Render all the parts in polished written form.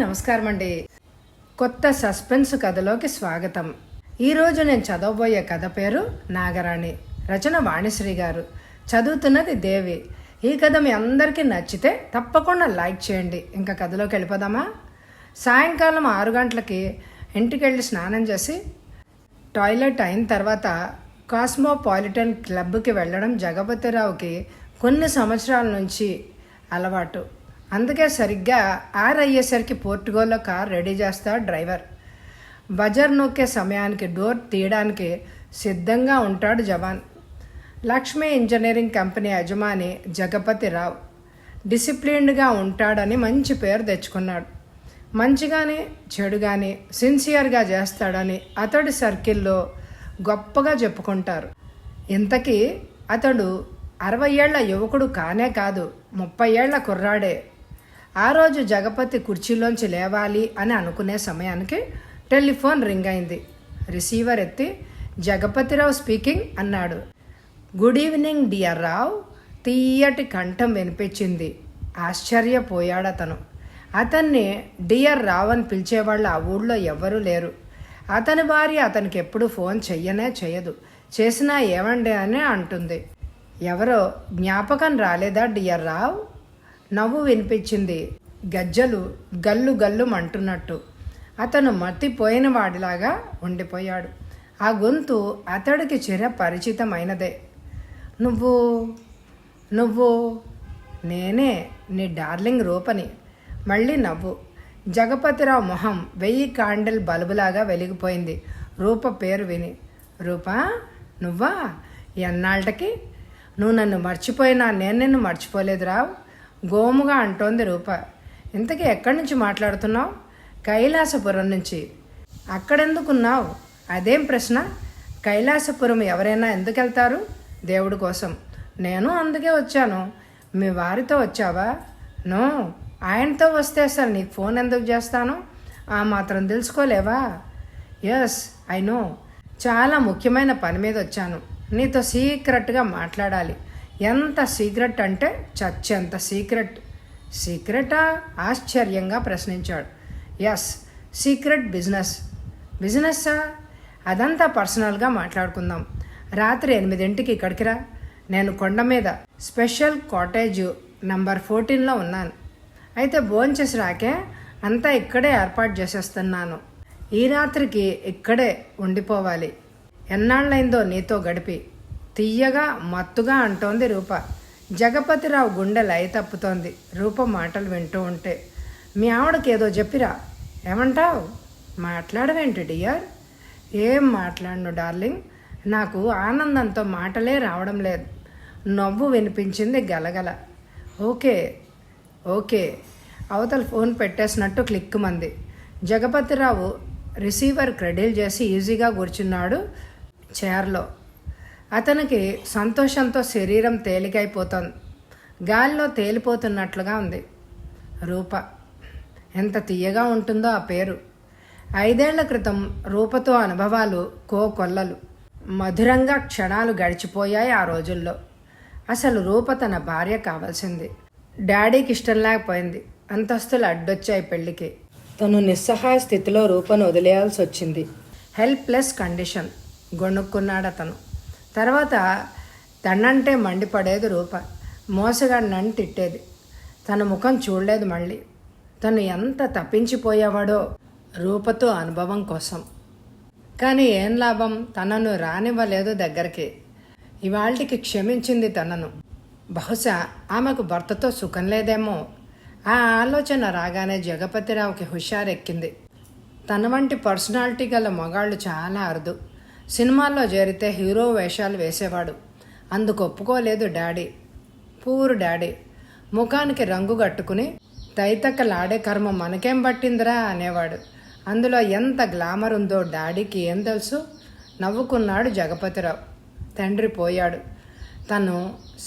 నమస్కారం అండి. కొత్త సస్పెన్స్ కథలోకి స్వాగతం. ఈరోజు నేను చదవబోయే కథ పేరు నాగరాణి. రచన వాణిశ్రీ గారు. చదువుతున్నది దేవి. ఈ కథ మీ అందరికీ నచ్చితే తప్పకుండా లైక్ చేయండి. ఇంకా కథలోకి వెళ్ళిపోదామా? సాయంకాలం 6 గంటలకి ఇంటికి వెళ్ళి స్నానం చేసి టాయిలెట్ అయిన తర్వాత కాస్మోపాలిటన్ క్లబ్కి వెళ్ళడం జగపతిరావుకి కొన్ని సంవత్సరాల నుంచి అలవాటు. అందుకే సరిగ్గా 6 అయ్యేసరికి పోర్టుగోలో కార్ రెడీ చేస్తాడు డ్రైవర్. బజర్ నొక్కే సమయానికి డోర్ తీయడానికి సిద్ధంగా ఉంటాడు జవాన్. లక్ష్మీ ఇంజనీరింగ్ కంపెనీ యజమాని జగపతిరావు డిసిప్లిన్డ్గా ఉంటాడని మంచి పేరు తెచ్చుకున్నాడు. మంచిగాని చెడుగాని సిన్సియర్గా చేస్తాడని అతడి సర్కిల్లో గొప్పగా చెప్పుకుంటారు. ఇంతకీ అతడు 60 ఏళ్ల యువకుడు కానే కాదు, 30 ఏళ్ల కుర్రాడే. ఆ రోజు జగపతి కుర్చీలోంచి లేవాలి అని అనుకునే సమయానికి టెలిఫోన్ రింగ్ అయింది. రిసీవర్ ఎత్తి జగపతిరావు స్పీకింగ్ అన్నాడు. Good evening dear Rao. తీయటి కంఠం వినిపించింది. ఆశ్చర్యపోయాడు అతను. అతన్ని డియర్ రావ్ అని పిలిచేవాళ్ళు ఆ ఊళ్ళో ఎవ్వరూ లేరు. అతని భార్య అతనికి ఎప్పుడు ఫోన్ చెయ్యదు. చేసినా ఏమండి అని అంటుంది. ఎవరో జ్ఞాపకం రాలేదా డియర్ రావ్? నవ్వు వినిపించింది. గజ్జలు గల్లు గల్లు మంటున్నట్టు. అతను మతిపోయిన వాడిలాగా ఉండిపోయాడు. ఆ గొంతు అతడికి చిరపరిచితమైనదే. నువ్వు నేనే, నీ డార్లింగ్ రూపని. మళ్ళీ నవ్వు. జగపతిరావు మొహం 1000 కాండిల్ బల్బులాగా వెలిగిపోయింది రూప పేరు విని. రూపా, నువ్వా? ఎన్నాళ్ళకి? నువ్వు నన్ను మర్చిపోయినా నేను నిన్ను మర్చిపోలేదు రావు. గోముగా అంటోంది రూప. ఇంతకీ ఎక్కడి నుంచి మాట్లాడుతున్నావు? కైలాసపురం నుంచి. అక్కడెందుకున్నావు? అదేం ప్రశ్న? కైలాసపురం ఎవరైనా ఎందుకు వెళ్తారు? దేవుడి కోసం. నేను అందుకే వచ్చాను. మీ వారితో వచ్చావా? నో, ఆయనతో వస్తే అసలు నీకు ఫోన్ ఎందుకు చేస్తాను? ఆ మాత్రం తెలుసుకోలేవా? Yes, I know. చాలా ముఖ్యమైన పని మీద వచ్చాను. నీతో సీక్రెట్గా మాట్లాడాలి. ఎంత సీక్రెట్ అంటే చచ్చెంత సీక్రెట్. సీక్రెటా? ఆశ్చర్యంగా ప్రశ్నించాడు. ఎస్, సీక్రెట్ బిజినెస్సా? అదంతా పర్సనల్గా మాట్లాడుకుందాం. రాత్రి 8 ఇక్కడికి రా. నేను కొండ మీద స్పెషల్ కాటేజ్ నంబర్ 14లో ఉన్నాను. అయితే భోంచేసి రాకే, అంతా ఇక్కడే ఏర్పాటు చేసేస్తున్నాను. ఈ రాత్రికి ఇక్కడే ఉండిపోవాలి. ఎన్నాళ్ళైందో నీతో గడిపి. తీయగా మత్తుగా అంటోంది రూప. జగపతిరావు గుండె లయ తప్పుతోంది రూప మాటలు వింటూ ఉంటే. మీ ఆవిడకి ఏదో చెప్పిరా. ఏమంటావు? మాట్లాడవేంటి డియర్? ఏం మాట్లాడను డార్లింగ్. నాకు ఆనందంతో మాటలే రావడం లేదు. నవ్వు వినిపించింది గలగల. ఓకే. అవతల ఫోన్ పెట్టేసినట్టు క్లిక్కుమంది. జగపతిరావు రిసీవర్ క్రెడిల్ చేసి ఈజీగా కూర్చున్నాడు చైర్లో. అతనికి సంతోషంతో శరీరం తేలికైపోతోంది. గాలిలో తేలిపోతున్నట్లుగా ఉంది. రూప. ఎంత తీయగా ఉంటుందో ఆ పేరు. 5 ఏళ్ల క్రితం రూపతో అనుభవాలు కోకొల్లలు. మధురంగా క్షణాలు గడిచిపోయాయి ఆ రోజుల్లో. అసలు రూప తన భార్య కావాల్సింది. డాడీకి ఇష్టం లేకపోయింది. అంతస్తులు అడ్డొచ్చాయి పెళ్లికి. తను నిస్సహాయ స్థితిలో రూపను వదిలేయాల్సి వచ్చింది. Helpless condition. గొణుక్కున్నాడు అతను. తర్వాత తనంటే మండిపడేది రూప. మోసగాడినని తిట్టేది. తన ముఖం చూడలేదు మళ్ళీ. తను ఎంత తప్పించిపోయేవాడో రూపతో అనుభవం కోసం. కానీ ఏం లాభం? తనను రానివ్వలేదు దగ్గరికి. ఇవాళకి క్షమించింది తనను. బహుశా ఆమెకు భర్తతో సుఖం లేదేమో. ఆ ఆలోచన రాగానే జగపతిరావుకి హుషారెక్కింది. తన వంటి పర్సనాలిటీ గల మగాళ్ళు చాలా అరుదు. సినిమాల్లో చేరితే హీరో వేషాలు వేసేవాడు. అందుకు ఒప్పుకోలేదు డాడీ. Poor daddy. ముఖానికి రంగు కట్టుకుని తైతక్కలాడే కర్మ మనకేం పట్టిందిరా అనేవాడు. అందులో ఎంత గ్లామర్ ఉందో డాడీకి ఏం తెలుసు? నవ్వుకున్నాడు జగపతిరావు. తండ్రి పోయాడు. తను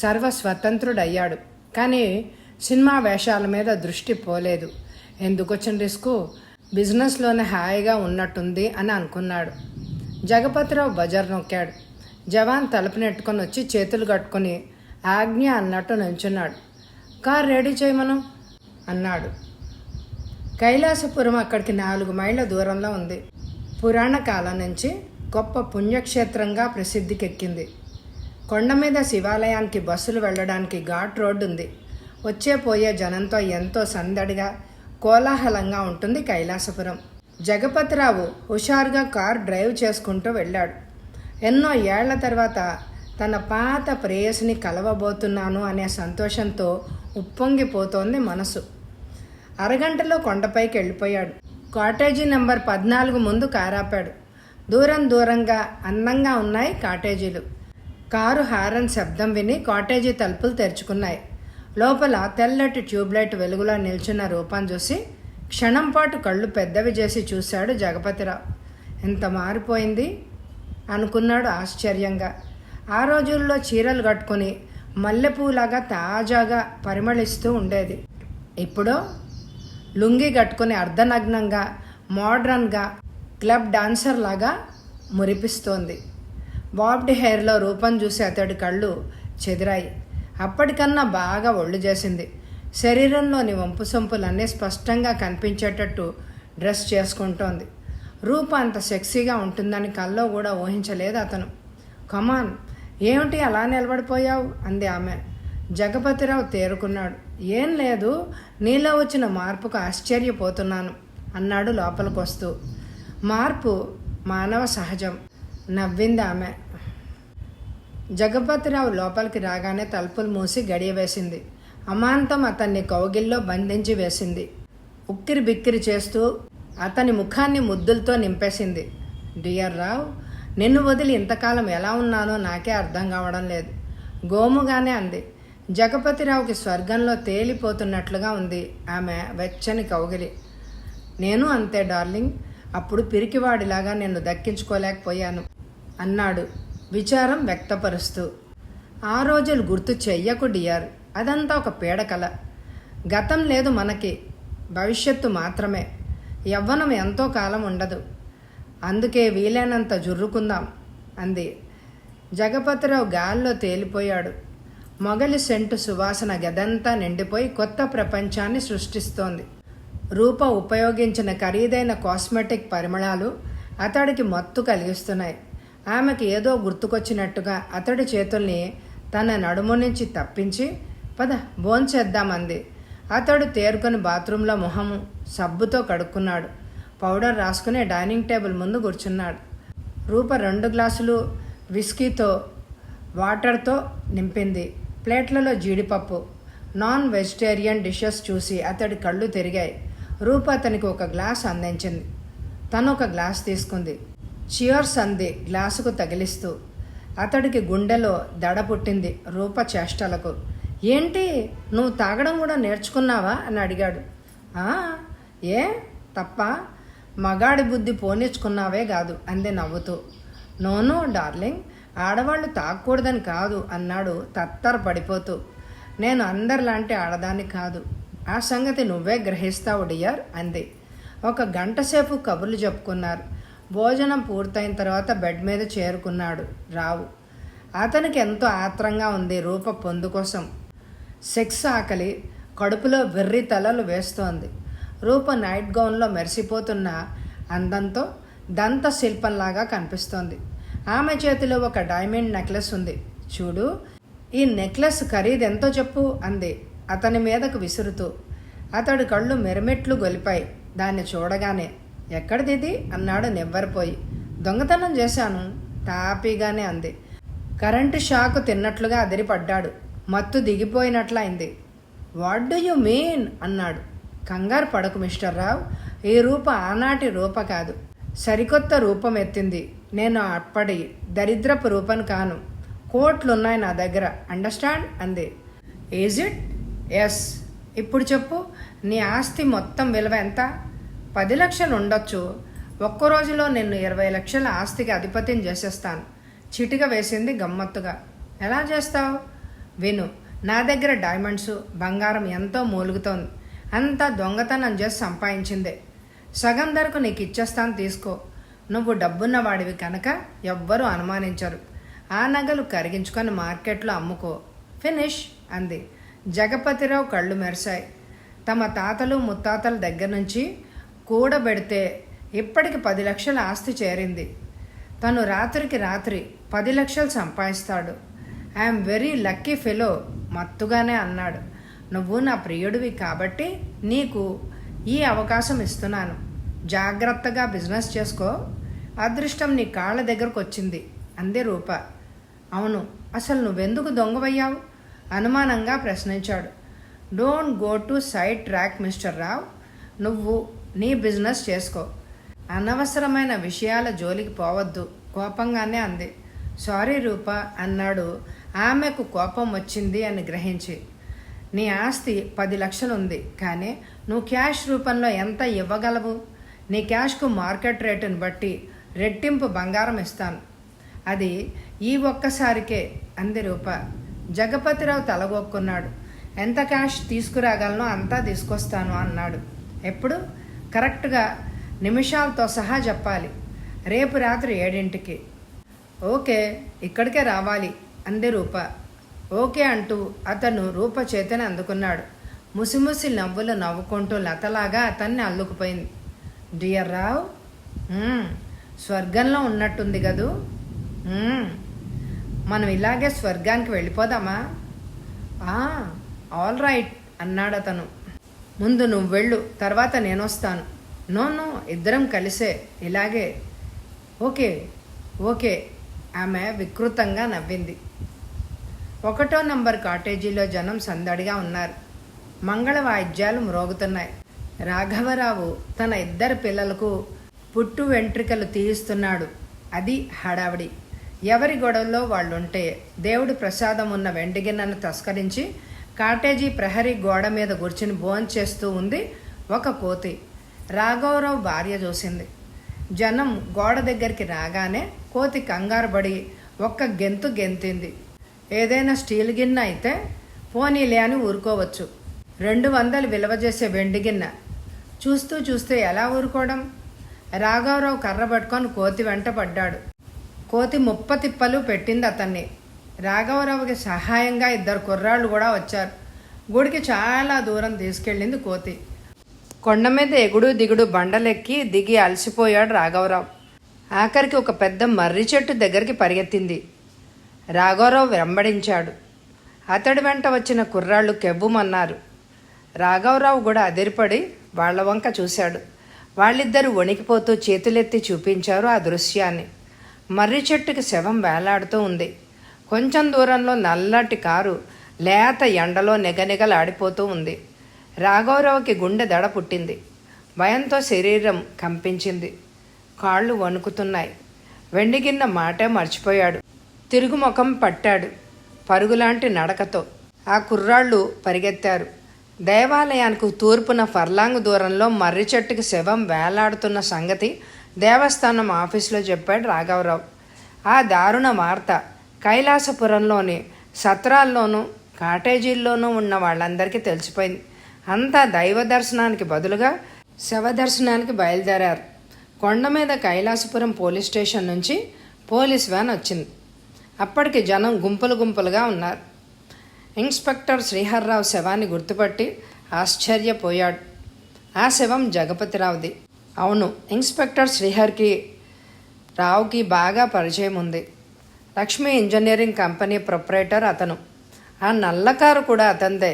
సర్వస్వతంత్రుడయ్యాడు. కానీ సినిమా వేషాల మీద దృష్టి పోలేదు. ఎందుకొచ్చిన రిస్కు? బిజినెస్లోనే హాయిగా ఉన్నట్టుంది అని అనుకున్నాడు. జగపతిరావు బజార్ నొక్కాడు. జవాన్ తలుపు నెట్టుకొని వచ్చి చేతులు కట్టుకొని ఆజ్ఞ అన్నట్టు నించున్నాడు. కార్ రెడీ చేయమను అన్నాడు. కైలాసపురం అక్కడికి 4 మైళ్ళ దూరంలో ఉంది. పురాణ కాలం నుంచి గొప్ప పుణ్యక్షేత్రంగా ప్రసిద్ధికెక్కింది. కొండ మీద శివాలయానికి బస్సులు వెళ్ళడానికి ఘాట్ రోడ్డు ఉంది. వచ్చే పోయే జనంతో ఎంతో సందడిగా కోలాహలంగా ఉంటుంది కైలాసపురం. జగపతిరావు హుషారుగా కార్ డ్రైవ్ చేసుకుంటూ వెళ్ళాడు. ఎన్నో ఏళ్ల తర్వాత తన పాత ప్రేయసిని కలవబోతున్నాను అనే సంతోషంతో ఉప్పొంగిపోతోంది మనసు. అరగంటలో కొండపైకి వెళ్ళిపోయాడు. కాటేజీ నెంబర్ 14 ముందు కారాపాడు. దూరంగా అందంగా ఉన్నాయి కాటేజీలు. కారు హారన్ శబ్దం విని కాటేజీ తలుపులు తెరుచుకున్నాయి. లోపల తెల్లటి ట్యూబ్లైట్ వెలుగులో నిల్చున్న రూపం చూసి క్షణం పాటు కళ్ళు పెద్దవి చేసి చూశాడు జగపతిరావు. ఎంత మారిపోయింది అనుకున్నాడు ఆశ్చర్యంగా. ఆ రోజుల్లో చీరలు కట్టుకుని మల్లెపూలాగా తాజాగా పరిమళిస్తూ ఉండేది. ఇప్పుడు లుంగి కట్టుకుని అర్ధనగ్నంగా మోడ్రన్గా క్లబ్ డాన్సర్ లాగా మురిపిస్తోంది. బాబ్డ్ హెయిర్లో రూపం చూసి అతడి కళ్ళు చెదిరాయి. అప్పటికన్నా బాగా ఒళ్ళు చేసింది. శరీరంలోని వంపు సొంపులన్నీ స్పష్టంగా కనిపించేటట్టు డ్రెస్ చేసుకుంటోంది. రూప అంత సెక్సీగా ఉంటుందని కల్లో కూడా ఊహించలేదు అతను. కమాన్, ఏమిటి అలా నిలబడిపోయావు అంది ఆమె. జగపతిరావు తేరుకున్నాడు. ఏం లేదు, నీలో వచ్చిన మార్పుకు ఆశ్చర్యపోతున్నాను అన్నాడు లోపలికి వస్తూ. మార్పు మానవ సహజం నవ్వింది ఆమె. జగపతిరావు లోపలికి రాగానే తలుపులు మూసి గడియ వేసింది. అమాంతం అతన్ని కౌగిల్లో బంధించి వేసింది. ఉక్కిరి బిక్కిరి చేస్తూ అతని ముఖాన్ని ముద్దులతో నింపేసింది. డియర్ రావు, నిన్ను వదిలి ఇంతకాలం ఎలా ఉన్నానో నాకే అర్థం కావడం లేదు గోముగానే అంది. జగపతిరావుకి స్వర్గంలో తేలిపోతున్నట్లుగా ఉంది ఆమె వెచ్చని కౌగిలి. నేను అంతే డార్లింగ్, అప్పుడు పిరికివాడిలాగా నిన్ను దక్కించుకోలేకపోయాను అన్నాడు విచారం వ్యక్తపరుస్తూ. ఆ రోజులు గుర్తు చెయ్యకు డియర్, అదంతా ఒక పీడకల. గతం లేదు మనకి, భవిష్యత్తు మాత్రమే. యవ్వనం ఎంతో కాలం ఉండదు, అందుకే వీలైనంత జుర్రుకుందాం అంది. జగపతిరావు గాల్లో తేలిపోయాడు. మొగలి సెంటు సువాసన గదంతా నిండిపోయి కొత్త ప్రపంచాన్ని సృష్టిస్తోంది. రూప ఉపయోగించిన ఖరీదైన కాస్మెటిక్ పరిమళాలు అతడికి మత్తు కలిగిస్తున్నాయి. ఆమెకి ఏదో గుర్తుకొచ్చినట్టుగా అతడి చేతుల్ని తన నడుము నుంచి తప్పించి పద భోంచేద్దామంది. అతడు తేరుకొని బాత్రూంలో మొహము సబ్బుతో కడుక్కున్నాడు. పౌడర్ రాసుకుని డైనింగ్ టేబుల్ ముందు కూర్చున్నాడు. రూప 2 గ్లాసులు విస్కీతో వాటర్తో నింపింది. ప్లేట్లలో జీడిపప్పు, నాన్ వెజిటేరియన్ డిషెస్ చూసి అతడి కళ్ళు తిరిగాయి. రూప అతనికి ఒక గ్లాస్ అందించింది. తను ఒక గ్లాస్ తీసుకుంది. చియర్స్ అంది గ్లాసుకు తగిలిస్తూ. అతడికి గుండెలో దడ పుట్టింది రూప చేష్టలకు. ఏంటి, నువ్వు తాగడం కూడా నేర్చుకున్నావా అని అడిగాడు. ఏ తప్ప, మగాడి బుద్ధి పోనిచ్చుకున్నావే కాదు అంది నవ్వుతూ. నోనో డార్లింగ్, ఆడవాళ్ళు తాగకూడదని కాదు అన్నాడు తత్తరపడిపోతూ. నేను అందరిలాంటి ఆడదాన్ని కాదు, ఆ సంగతి నువ్వే గ్రహిస్తావు డియర్ అంది. 1 గంట సేపు కబుర్లు చెప్పుకున్నారు. భోజనం పూర్తయిన తర్వాత బెడ్ మీద చేరుకున్నాడు రావు. అతనికి ఎంతో ఆత్రంగా ఉంది రూప పొందు కోసం. సెక్స్ ఆకలి కడుపులో వెర్రి తలలు వేస్తోంది. రూప నైట్ గౌన్లో మెరిసిపోతున్న అందంతో దంత శిల్పంలాగా కనిపిస్తోంది. ఆమె చేతిలో ఒక డైమండ్ నెక్లెస్ ఉంది. చూడు, ఈ నెక్లెస్ ఖరీదెంతో చెప్పు అంది అతని మీదకు విసురుతూ. అతడి కళ్ళు మెరిమెట్లు గొలిపాయి దాన్ని చూడగానే. ఎక్కడిది అన్నాడు నివ్వరిపోయి. దొంగతనం చేశాను తాపీగానే అంది. కరెంటు షాకు తిన్నట్లుగా అదిరిపడ్డాడు. మత్తు దిగిపోయినట్లయింది. వాట్ డూ యు మీన్ అన్నాడు. కంగారు పడకు మిస్టర్ రావు, ఈ రూప ఆనాటి రూప కాదు, సరికొత్త రూపం ఎత్తింది. నేను అప్పటి దరిద్రపు రూపం కాను. కోట్లున్నాయి నా దగ్గర, అండర్స్టాండ్ అంది. Is it? ఎస్. ఇప్పుడు చెప్పు, నీ ఆస్తి మొత్తం విలువ ఎంత? 10 లక్షలు ఉండొచ్చు. ఒక్క రోజులో నిన్ను 20 లక్షల ఆస్తికి అధిపతిని చేసేస్తాను. చిటిక వేసింది గమ్మత్తుగా. ఎలా చేస్తావు? విను, నా దగ్గర డైమండ్స్ బంగారం ఎంతో మూలుగుతోంది. అంతా దొంగతనం చేసి సంపాదించిందే. సగం ధరకు నీకు ఇచ్చేస్తాను, తీసుకో. నువ్వు డబ్బున్నవాడివి కనుక ఎవ్వరూ అనుమానించరు. ఆ నగలు కరిగించుకొని మార్కెట్లో అమ్ముకో. ఫినిష్ అంది. జగపతిరావు కళ్ళు మెరిశాయి. తమ తాతలు ముత్తాతల దగ్గర నుంచి కూడబెడితే ఇప్పటికి 10 లక్షల ఆస్తి చేరింది. తను రాత్రికి రాత్రి 10 లక్షలు సంపాదిస్తాడు. ఐఎమ్ వెరీ లక్కీ ఫెలో మత్తుగానే అన్నాడు. నువ్వు నా ప్రియుడివి కాబట్టి నీకు ఈ అవకాశం ఇస్తున్నాను. జాగ్రత్తగా బిజినెస్ చేసుకో. అదృష్టం నీ కాళ్ళ దగ్గరకు వచ్చింది అంది రూప. అవును, అసలు నువ్వెందుకు దొంగవయ్యావు? అనుమానంగా ప్రశ్నించాడు. Don't go to side track mister Rao. నువ్వు నీ బిజినెస్ చేసుకో, అనవసరమైన విషయాల జోలికి పోవద్దు కోపంగానే అంది. సారీ రూప అన్నాడు, ఆమెకు కోపం వచ్చింది అని గ్రహించి. నీ ఆస్తి 10 లక్షలు ఉంది, కానీ నువ్వు క్యాష్ రూపంలో ఎంత ఇవ్వగలవు? నీ క్యాష్కు మార్కెట్ రేటును బట్టి రెట్టింపు బంగారం ఇస్తాను. అది ఈ ఒక్కసారికే అంది రూప. జగపతిరావు తలగొక్కున్నాడు. ఎంత క్యాష్ తీసుకురాగలనో అంతా తీసుకొస్తాను అన్నాడు. ఎప్పుడు? కరెక్ట్గా నిమిషాలతో సహా చెప్పాలి. రేపు రాత్రి 7ంటికి. ఓకే, ఇక్కడికే రావాలి అంది రూప. ఓకే అంటూ అతను రూప చేతిని అందుకున్నాడు. ముసిముసి నవ్వులు నవ్వుకుంటూ లతలాగా అతన్ని అల్లుకుపోయింది. డియర్ రావ్, స్వర్గంలో ఉన్నట్టుంది కదూ. మనం ఇలాగే స్వర్గానికి వెళ్ళిపోదామా? ఆల్ రైట్ అన్నాడు అతను. ముందు నువ్వు వెళ్ళు, తర్వాత నేను వస్తాను. నో, ఇద్దరం కలిసే ఇలాగే. ఓకే ఓకే ఆమె వికృతంగా నవ్వింది. 1వ నంబర్ కాటేజీలో జనం సందడిగా ఉన్నారు. మంగళ వాయిద్యాలు మ్రోగుతున్నాయి. రాఘవరావు తన 2 పిల్లలకు పుట్టు వెంట్రికలు తీయిస్తున్నాడు. అది హడావిడి. ఎవరి గొడవల్లో వాళ్ళుంటే దేవుడి ప్రసాదం ఉన్న వెండిగిన్నెను తస్కరించి కాటేజీ ప్రహరీ గోడ మీద కూర్చుని భోంచేస్తూ ఉంది ఒక కోతి. రాఘవరావు భార్య చూసింది. జనం గోడ దగ్గరికి రాగానే కోతి కంగారుపడి ఒక్క గెంతు గెంతింది. ఏదైనా స్టీల్ గిన్నె అయితే పోనీలే అని ఊరుకోవచ్చు. 200 విలువ చేసే వెండి గిన్నె చూస్తూ చూస్తే ఎలా ఊరుకోవడం? రాఘవరావు కర్ర పట్టుకొని కోతి వెంట పడ్డాడు. కోతి ముప్పతిప్పలు పెట్టింది అతన్ని. రాఘవరావుకి సహాయంగా 2 కుర్రాళ్ళు కూడా వచ్చారు. గుడికి చాలా దూరం తీసుకెళ్ళింది కోతి. కొండ మీద ఎగుడు దిగుడు బండలెక్కి దిగి అలసిపోయాడు రాఘవరావు. ఆఖరికి ఒక పెద్ద మర్రి చెట్టు దగ్గరికి పరిగెత్తింది. రాఘవరావు వెంబడించాడు. అతడి వెంట వచ్చిన కుర్రాళ్ళు కెవ్వుమన్నారు. రాఘవరావు కూడా అదిరిపడి వాళ్ల వంక చూశాడు. వాళ్ళిద్దరూ వణికిపోతూ చేతులెత్తి చూపించారు ఆ దృశ్యాన్ని. మర్రి చెట్టుకి శవం వేలాడుతూ ఉంది. కొంచెం దూరంలో నల్లటి కారు లేత ఎండలో నిగనిగలాడిపోతూ ఉంది. రాఘవరావుకి గుండె దడ పుట్టింది. భయంతో శరీరం కంపించింది. కాళ్ళు వణుకుతున్నాయి. వెండిగిన్న మాటే మర్చిపోయాడు. తిరుగుముఖం పట్టాడు పరుగులాంటి నడకతో. ఆ కుర్రాళ్ళు పరిగెత్తారు. దేవాలయానికి తూర్పున ఫర్లాంగ్ దూరంలో మర్రి చెట్టుకి శవం వేలాడుతున్న సంగతి దేవస్థానం ఆఫీసులో చెప్పాడు రాఘవరావు. ఆ దారుణ వార్త కైలాసపురంలోని సత్రాల్లోనూ కాటేజీల్లోనూ ఉన్న వాళ్ళందరికీ తెలిసిపోయింది. అంతా దైవ దర్శనానికి బదులుగా శవ దర్శనానికి బయలుదేరారు. కొండ మీద కైలాసపురం పోలీస్ స్టేషన్ నుంచి పోలీస్ వ్యాన్ వచ్చింది. అప్పటికి జనం గుంపులు గుంపులుగా ఉన్నారు. ఇన్స్పెక్టర్ శ్రీహర్రావు శవాన్ని గుర్తుపట్టి ఆశ్చర్యపోయాడు. ఆ శవం జగపతిరావుది. అవును, ఇన్స్పెక్టర్ శ్రీహర్కి రావుకి బాగా పరిచయం ఉంది. లక్ష్మీ ఇంజనీరింగ్ కంపెనీ ప్రొపరేటర్ అతను. ఆ నల్లకారు కూడా అతందే.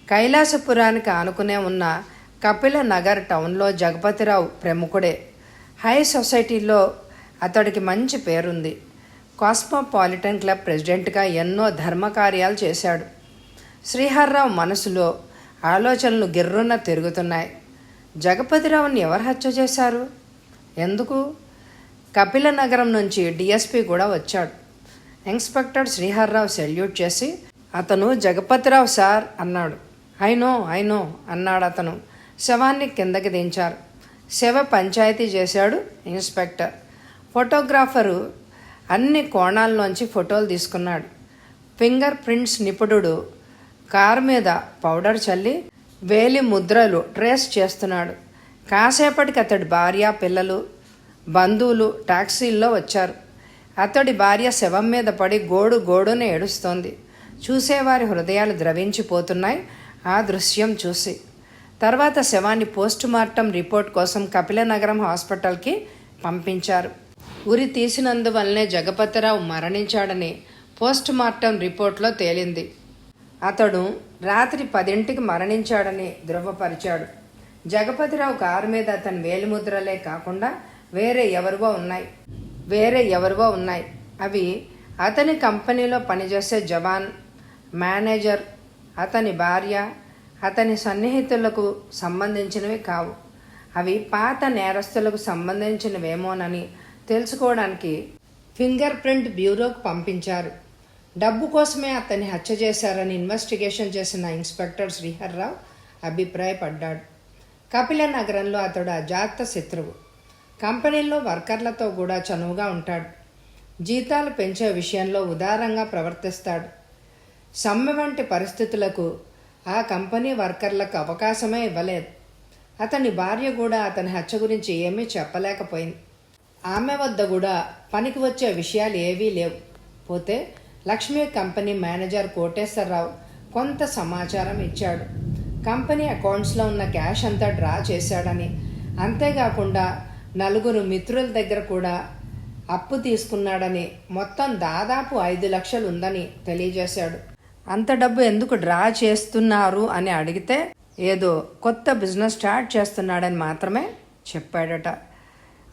కైలాసపురానికి ఆనుకునే ఉన్న కపిల నగర్ టౌన్లో జగపతిరావు ప్రముఖుడే. హై సొసైటీలో అతడికి మంచి పేరుంది. కాస్మోపాలిటన్ క్లబ్ ప్రెసిడెంట్గా ఎన్నో ధర్మకార్యాలు చేశాడు. శ్రీహర్రావు మనసులో ఆలోచనలు గిర్రున తిరుగుతున్నాయి. జగపతిరావుని ఎవరు హత్య చేశారు? ఎందుకు? కపిల నగరం నుంచి డిఎస్పీ కూడా వచ్చాడు. ఇన్స్పెక్టర్ శ్రీహర్రావు సెల్యూట్ చేసి, అతను జగపతిరావు సార్ అన్నాడు. ఐ నో అన్నాడు అతను. శవాన్ని కిందకి దించారు. శవ పంచాయతీ చేశాడు ఇన్స్పెక్టర్. ఫోటోగ్రాఫరు అన్ని కోణాల్లోంచి ఫోటోలు తీసుకున్నాడు. ఫింగర్ ప్రింట్స్ నిపుణుడు కారు మీద పౌడర్ చల్లి వేలి ముద్రలు ట్రేస్ చేస్తున్నాడు. కాసేపటికి అతడి భార్య, పిల్లలు, బంధువులు టాక్సీల్లో వచ్చారు. అతడి భార్య శవం మీద పడి గోడున ఏడుస్తోంది. చూసేవారి హృదయాలు ద్రవించిపోతున్నాయి ఆ దృశ్యం చూసి. తర్వాత శవాన్ని పోస్ట్ మార్టం రిపోర్ట్ కోసం కపిలనగరం హాస్పిటల్కి పంపించారు. ఉరి తీసినందువల్లనే జగపతిరావు మరణించాడని పోస్ట్ మార్టం రిపోర్ట్లో తేలింది. అతడు రాత్రి 10ంటికి మరణించాడని ధృవపరిచాడు. జగపతిరావు కారు మీద అతని వేలిముద్రలే కాకుండా వేరే ఎవరివో ఉన్నాయి. అవి అతని కంపెనీలో పనిచేసే జవాన్, మేనేజర్, అతని భార్య, అతని సన్నిహితులకు సంబంధించినవి కావు. అవి పాత నేరస్తులకు సంబంధించినవేమోనని తెలుసుకోవడానికి ఫింగర్ ప్రింట్ బ్యూరోకు పంపించారు. డబ్బు కోసమే అతన్ని హత్య చేశారని ఇన్వెస్టిగేషన్ చేసిన ఇన్స్పెక్టర్ శ్రీహర్రావు అభిప్రాయపడ్డాడు. కపిలనగరంలో అతడు అజాత శత్రువు. కంపెనీల్లో వర్కర్లతో కూడా చనువుగా ఉంటాడు. జీతాలు పెంచే విషయంలో ఉదారంగా ప్రవర్తిస్తాడు. సమ్మె వంటి పరిస్థితులకు ఆ కంపెనీ వర్కర్లకు అవకాశమే ఇవ్వలేదు. అతని భార్య కూడా అతని హత్య గురించి ఏమీ చెప్పలేకపోయింది. ఆమె వద్ద కూడా పనికి వచ్చే విషయాలు ఏవీ లేవు. పోతే లక్ష్మీ కంపెనీ మేనేజర్ కోటేశ్వరరావు కొంత సమాచారం ఇచ్చాడు. కంపెనీ అకౌంట్స్లో ఉన్న క్యాష్ అంతా డ్రా చేశాడని, అంతేకాకుండా 4 మిత్రుల దగ్గర కూడా అప్పు తీసుకున్నాడని, మొత్తం దాదాపు 5 లక్షలు ఉందని తెలియజేశాడు. అంత డబ్బు ఎందుకు డ్రా చేస్తున్నారు అని అడిగితే ఏదో కొత్త బిజినెస్ స్టార్ట్ చేస్తున్నాడని మాత్రమే చెప్పాడట.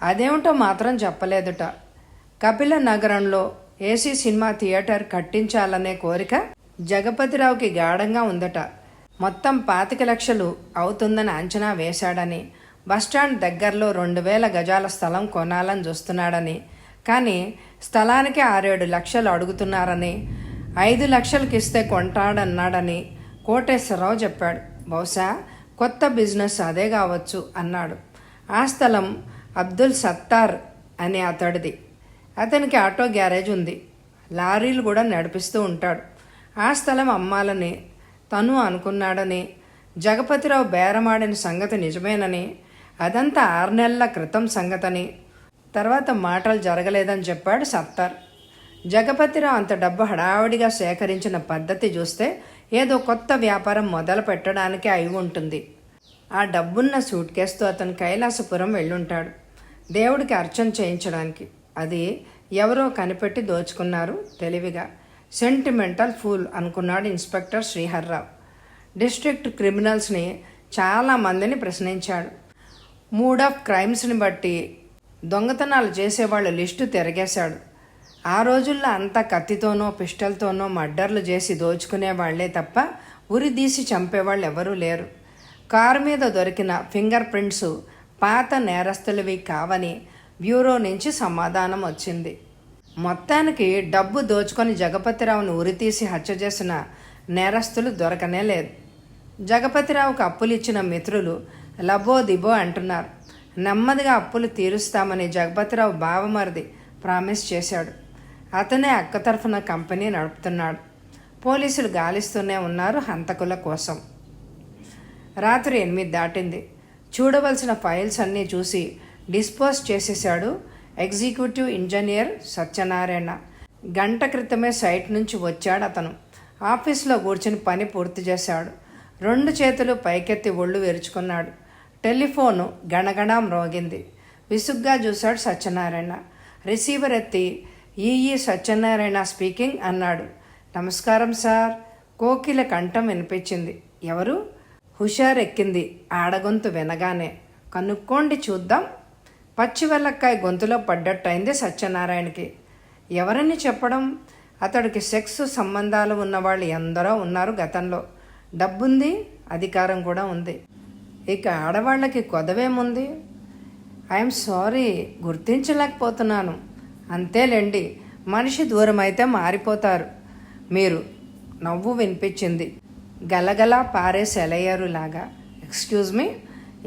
అదేమిటో మాత్రం చెప్పలేదుట. కపిల నగరంలో ఏసీ సినిమా థియేటర్ కట్టించాలనే కోరిక జగపతిరావుకి గాఢంగా ఉందట. మొత్తం 25 లక్షలు అవుతుందని అంచనా వేశాడని, బస్టాండ్ దగ్గరలో 2000 గజాల స్థలం కొనాలని చూస్తున్నాడని, కానీ స్థలానికి 6-7 లక్షలు అడుగుతున్నారని, 5 లక్షలకి ఇస్తే కొంటాడన్నాడని కోటేశ్వరరావు చెప్పాడు. బహుశా కొత్త బిజినెస్ అదే కావచ్చు అన్నాడు. ఆ స్థలం అబ్దుల్ సత్తార్ అనే అతడిది. అతనికి ఆటో గ్యారేజ్ ఉంది. లారీలు కూడా నడిపిస్తూ ఉంటాడు. ఆ స్థలం అమ్మాలని తను అనుకున్నాడని, జగపతిరావు బేరమాడిన సంగతి నిజమేనని, అదంతా 6 నెలల క్రితం సంగతని, తర్వాత మాటలు జరగలేదని చెప్పాడు సత్తార్. జగపతిరావు అంత డబ్బు హడావుడిగా సేకరించిన పద్ధతి చూస్తే ఏదో కొత్త వ్యాపారం మొదలు పెట్టడానికే అయి ఉంటుంది. ఆ డబ్బున్న సూట్ కేసుతో అతను కైలాసపురం వెళ్ళుంటాడు, దేవుడికి అర్చన చేయించడానికి. అది ఎవరో కనిపెట్టి దోచుకున్నారు తెలివిగా. సెంటిమెంటల్ ఫూల్ అనుకున్నాడు ఇన్స్పెక్టర్ శ్రీహర్రావు. డిస్ట్రిక్ట్ క్రిమినల్స్ని చాలామందిని ప్రశ్నించాడు. మూడ్ ఆఫ్ క్రైమ్స్ని బట్టి దొంగతనాలు చేసేవాళ్ళ లిస్టు తిరగేశాడు. ఆ రోజుల్లో అంతా కత్తితోనో పిస్టల్తోనో మర్డర్లు చేసి దోచుకునే వాళ్లే తప్ప ఉరిదీసి చంపేవాళ్ళు ఎవరూ లేరు. కారు మీద దొరికిన ఫింగర్ ప్రింట్స్ పాత నేరస్తులవి కావని బ్యూరో నుంచి సమాధానం వచ్చింది. మొత్తానికి డబ్బు దోచుకొని జగపతిరావును ఉరితీసి హత్య చేసిన నేరస్తులు దొరకనే లేదు. జగపతిరావుకు అప్పులు ఇచ్చిన మిత్రులు లబో దిబో అంటున్నారు. నెమ్మదిగా అప్పులు తీరుస్తామని జగపతిరావు బావమరిది ప్రామిస్ చేశాడు. అతనే అక్క తరఫున కంపెనీ నడుపుతున్నాడు. పోలీసులు గాలిస్తూనే ఉన్నారు హంతకుల కోసం. రాత్రి 8 దాటింది. చూడవలసిన ఫైల్స్ అన్నీ చూసి డిస్పోజ్ చేసేశాడు ఎగ్జిక్యూటివ్ ఇంజనీర్ సత్యనారాయణ. గంట క్రితమే సైట్ నుంచి వచ్చాడు అతను. ఆఫీస్లో కూర్చుని పని పూర్తి చేశాడు. 2 చేతులు పైకెత్తి ఒళ్ళు విరుచుకున్నాడు. టెలిఫోను గణగణ మ్రోగింది. విసుగ్గా చూశాడు సత్యనారాయణ. రిసీవర్ ఎత్తి ఈఈ సత్యనారాయణ స్పీకింగ్ అన్నాడు. నమస్కారం సార్. కోకిల కంఠం వినిపించింది. ఎవరు? హుషారెక్కింది ఆడగొంతు వినగానే. కనుక్కోండి చూద్దాం. పచ్చి వెల్లక్కాయ గొంతులో పడ్డట్టయింది సత్యనారాయణకి. ఎవరని చెప్పడం? అతడికి సెక్స్ సంబంధాలు ఉన్నవాళ్ళు ఎందరో ఉన్నారు గతంలో. డబ్బుంది, అధికారం కూడా ఉంది. ఇక ఆడవాళ్ళకి కొదవేముంది? I'm sorry, గుర్తించలేకపోతున్నాను. అంతేలేండి, మనిషి దూరమైతే మారిపోతారు. మీరు. నవ్వు వినిపించింది గలగలా పారే సెలయేరులాగా. ఎక్స్క్యూజ్ మీ,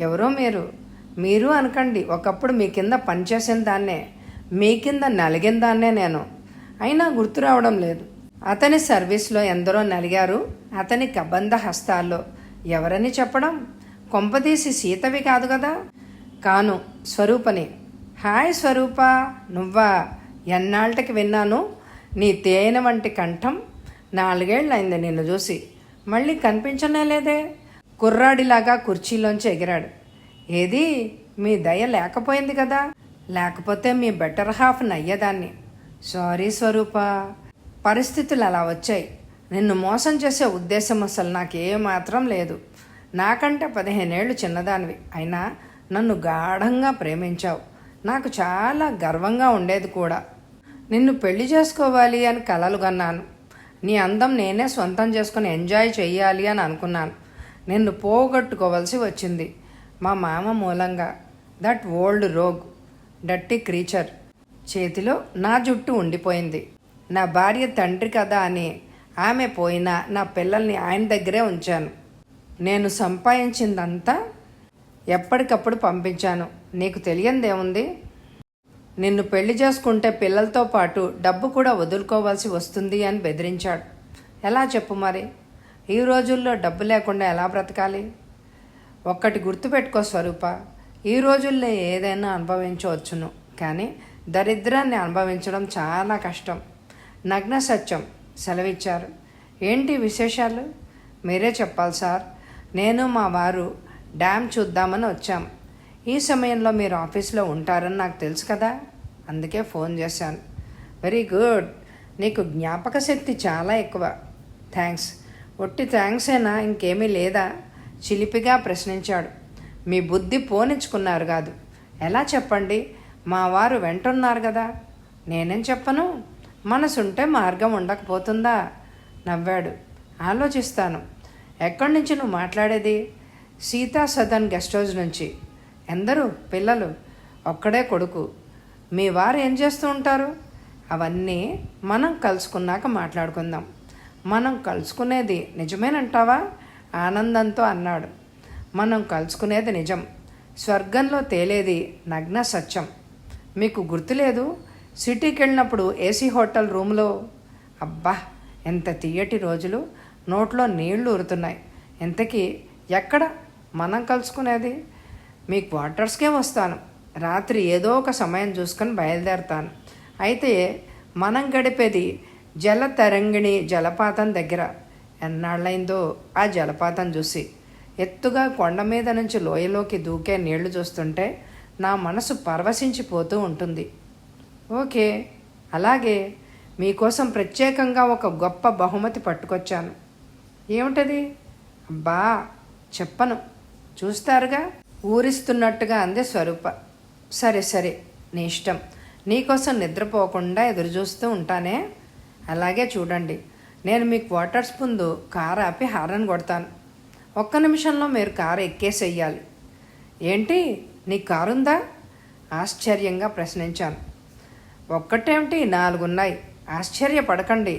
ఎవరో మీరు? మీరు అనకండి, ఒకప్పుడు మీ కింద పనిచేసిన దాన్నే, మీ కింద నలిగిన దాన్నే నేను. అయినా గుర్తు రావడం లేదు. అతని సర్వీస్లో ఎందరో నలిగారు అతని కబంధ హస్తాల్లో. ఎవరని చెప్పడం? కొంపదీసి సీతవి కాదు కదా? కాను, స్వరూపని. హాయ్ స్వరూప, నువ్వా? ఎన్నాళ్ళకి విన్నాను నీ తేనె వంటి కంఠం. 4 ఏళ్ళైంది నిన్ను చూసి. మళ్ళీ కనిపించనే లేదే? కుర్రాడిలాగా కుర్చీలోంచి ఎగిరాడు. ఏది మీ దయ లేకపోయింది కదా, లేకపోతే మీ బెటర్ హాఫ్ నయ్యేదాన్ని. సారీ స్వరూప, పరిస్థితులు అలా వచ్చాయి. నిన్ను మోసం చేసే ఉద్దేశం అసలు నాకు ఏమాత్రం లేదు. నాకంటే 15 ఏళ్ళు చిన్నదానివి, అయినా నన్ను గాఢంగా ప్రేమించావు. నాకు చాలా గర్వంగా ఉండేది కూడా. నిన్ను పెళ్లి చేసుకోవాలి అని కలలు కన్నాను. నీ అందం నేనే సొంతం చేసుకుని ఎంజాయ్ చెయ్యాలి అని అనుకున్నాను. నిన్ను పోగొట్టుకోవాల్సి వచ్చింది మా మామ మూలంగా. దట్ ఓల్డ్ రోగ్, డట్టి క్రీచర్ చేతిలో నా జుట్టు ఉండిపోయింది. నా భార్య తండ్రి కదా అని ఆమె పోయినా నా పిల్లల్ని ఆయన దగ్గరే ఉంచాను. నేను సంపాదించిందంతా ఎప్పటికప్పుడు పంపించాను. నీకు తెలియందేముంది? నిన్ను పెళ్లి చేసుకుంటే పిల్లలతో పాటు డబ్బు కూడా వదులుకోవాల్సి వస్తుంది అని బెదిరించాడు. ఎలా చెప్పు మరి? ఈ రోజుల్లో డబ్బు లేకుండా ఎలా బ్రతకాలి? ఒక్కటి గుర్తుపెట్టుకో స్వరూప, ఈ రోజుల్లో ఏదైనా అనుభవించవచ్చును, కానీ దరిద్రాన్ని అనుభవించడం చాలా కష్టం. నగ్న సత్యం సెలవిచ్చారు. ఏంటి విశేషాలు? మీరే చెప్పాలి సార్. నేను మా వారు డ్యామ్ చూద్దామని వచ్చాం. ఈ సమయంలో మీరు ఆఫీస్లో ఉంటారని నాకు తెలుసు కదా, అందుకే ఫోన్ చేశాను. వెరీ గుడ్, నీకు జ్ఞాపక శక్తి చాలా ఎక్కువ. థ్యాంక్స్. ఒట్టి థ్యాంక్సేనా, ఇంకేమీ లేదా? చిలిపిగా ప్రశ్నించాడు. మీ బుద్ధి పోనిచ్చుకున్నారు కాదు. ఎలా చెప్పండి? మా వారు వెంటున్నారు కదా. నేనేం చెప్పను? మనసుంటే మార్గం ఉండకపోతుందా? నవ్వాడు. ఆలోచిస్తాను. ఎక్కడి నుంచి నువ్వు మాట్లాడేది? సీతా సదన్ గెస్ట్ హౌస్ నుంచి. ఎందరు పిల్లలు? ఒక్కడే కొడుకు. మీ వారు ఏం చేస్తూ ఉంటారు? అవన్నీ మనం కలుసుకున్నాక మాట్లాడుకుందాం. మనం కలుసుకునేది నిజమేనంటావా? ఆనందంతో అన్నాడు. మనం కలుసుకునేది నిజం. స్వర్గంలో తేలేది నగ్న సత్యం. మీకు గుర్తులేదు? సిటీకి వెళ్ళినప్పుడు ఏసీ హోటల్ రూమ్లో. అబ్బా, ఎంత తీయటి రోజులు. నోట్లో నీళ్లు ఊరుతున్నాయి. ఇంతకీ ఎక్కడ మనం కలుసుకునేది? మీ క్వార్టర్స్కే వస్తాను. రాత్రి ఏదో ఒక సమయం చూసుకొని బయలుదేరతాను. అయితే మనం గడిపేది జలతరంగిణి జలపాతం దగ్గర. ఎన్నాళ్ళైందో ఆ జలపాతం చూసి. ఎత్తుగా కొండ మీద నుంచి లోయలోకి దూకే నీళ్లు చూస్తుంటే నా మనసు పరవశించిపోతూ ఉంటుంది. ఓకే, అలాగే. మీకోసం ప్రత్యేకంగా ఒక గొప్ప బహుమతి పట్టుకొచ్చాను. ఏమిటది? అబ్బా, చెప్పను, చూస్తారుగా. ఊరిస్తున్నట్టుగా అంది స్వరూప. సరే సరే, నీ ఇష్టం. నీకోసం నిద్రపోకుండా ఎదురుచూస్తూ ఉంటానే. అలాగే చూడండి. నేను మీ క్వార్టర్స్ ముందు కారు ఆపి హారన్ కొడతాను. ఒక్క నిమిషంలో మీరు కారు ఎక్కేసేయాలి. ఏంటి, నీ కారుందా? ఆశ్చర్యంగా ప్రశ్నించాను. ఒక్కటేమిటి, 4 ఉన్నాయి. ఆశ్చర్యపడకండి,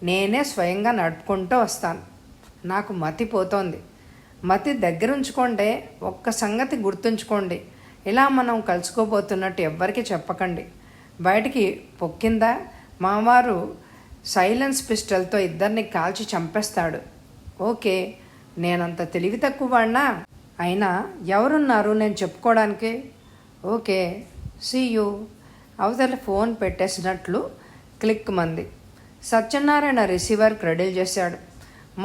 నేనే స్వయంగా నడుపుకుంటూ వస్తాను. నాకు మతి పోతోంది. మతి దగ్గరుంచుకోండి. ఒక్క సంగతి గుర్తుంచుకోండి. ఇలా మనం కలుసుకోబోతున్నట్టు ఎవ్వరికీ చెప్పకండి. బయటికి పొక్కిందా మావారు సైలెన్స్ పిస్టల్తో ఇద్దరిని కాల్చి చంపేస్తాడు. ఓకే, నేనంత తెలివి తక్కువ వాడినా? అయినా ఎవరున్నారు నేను చెప్పుకోవడానికి? Okay, see you. అవతల ఫోన్ పెట్టేసినట్లు క్లిక్ మంది. సత్యనారాయణ రిసీవర్ క్రెడిల్ చేశాడు.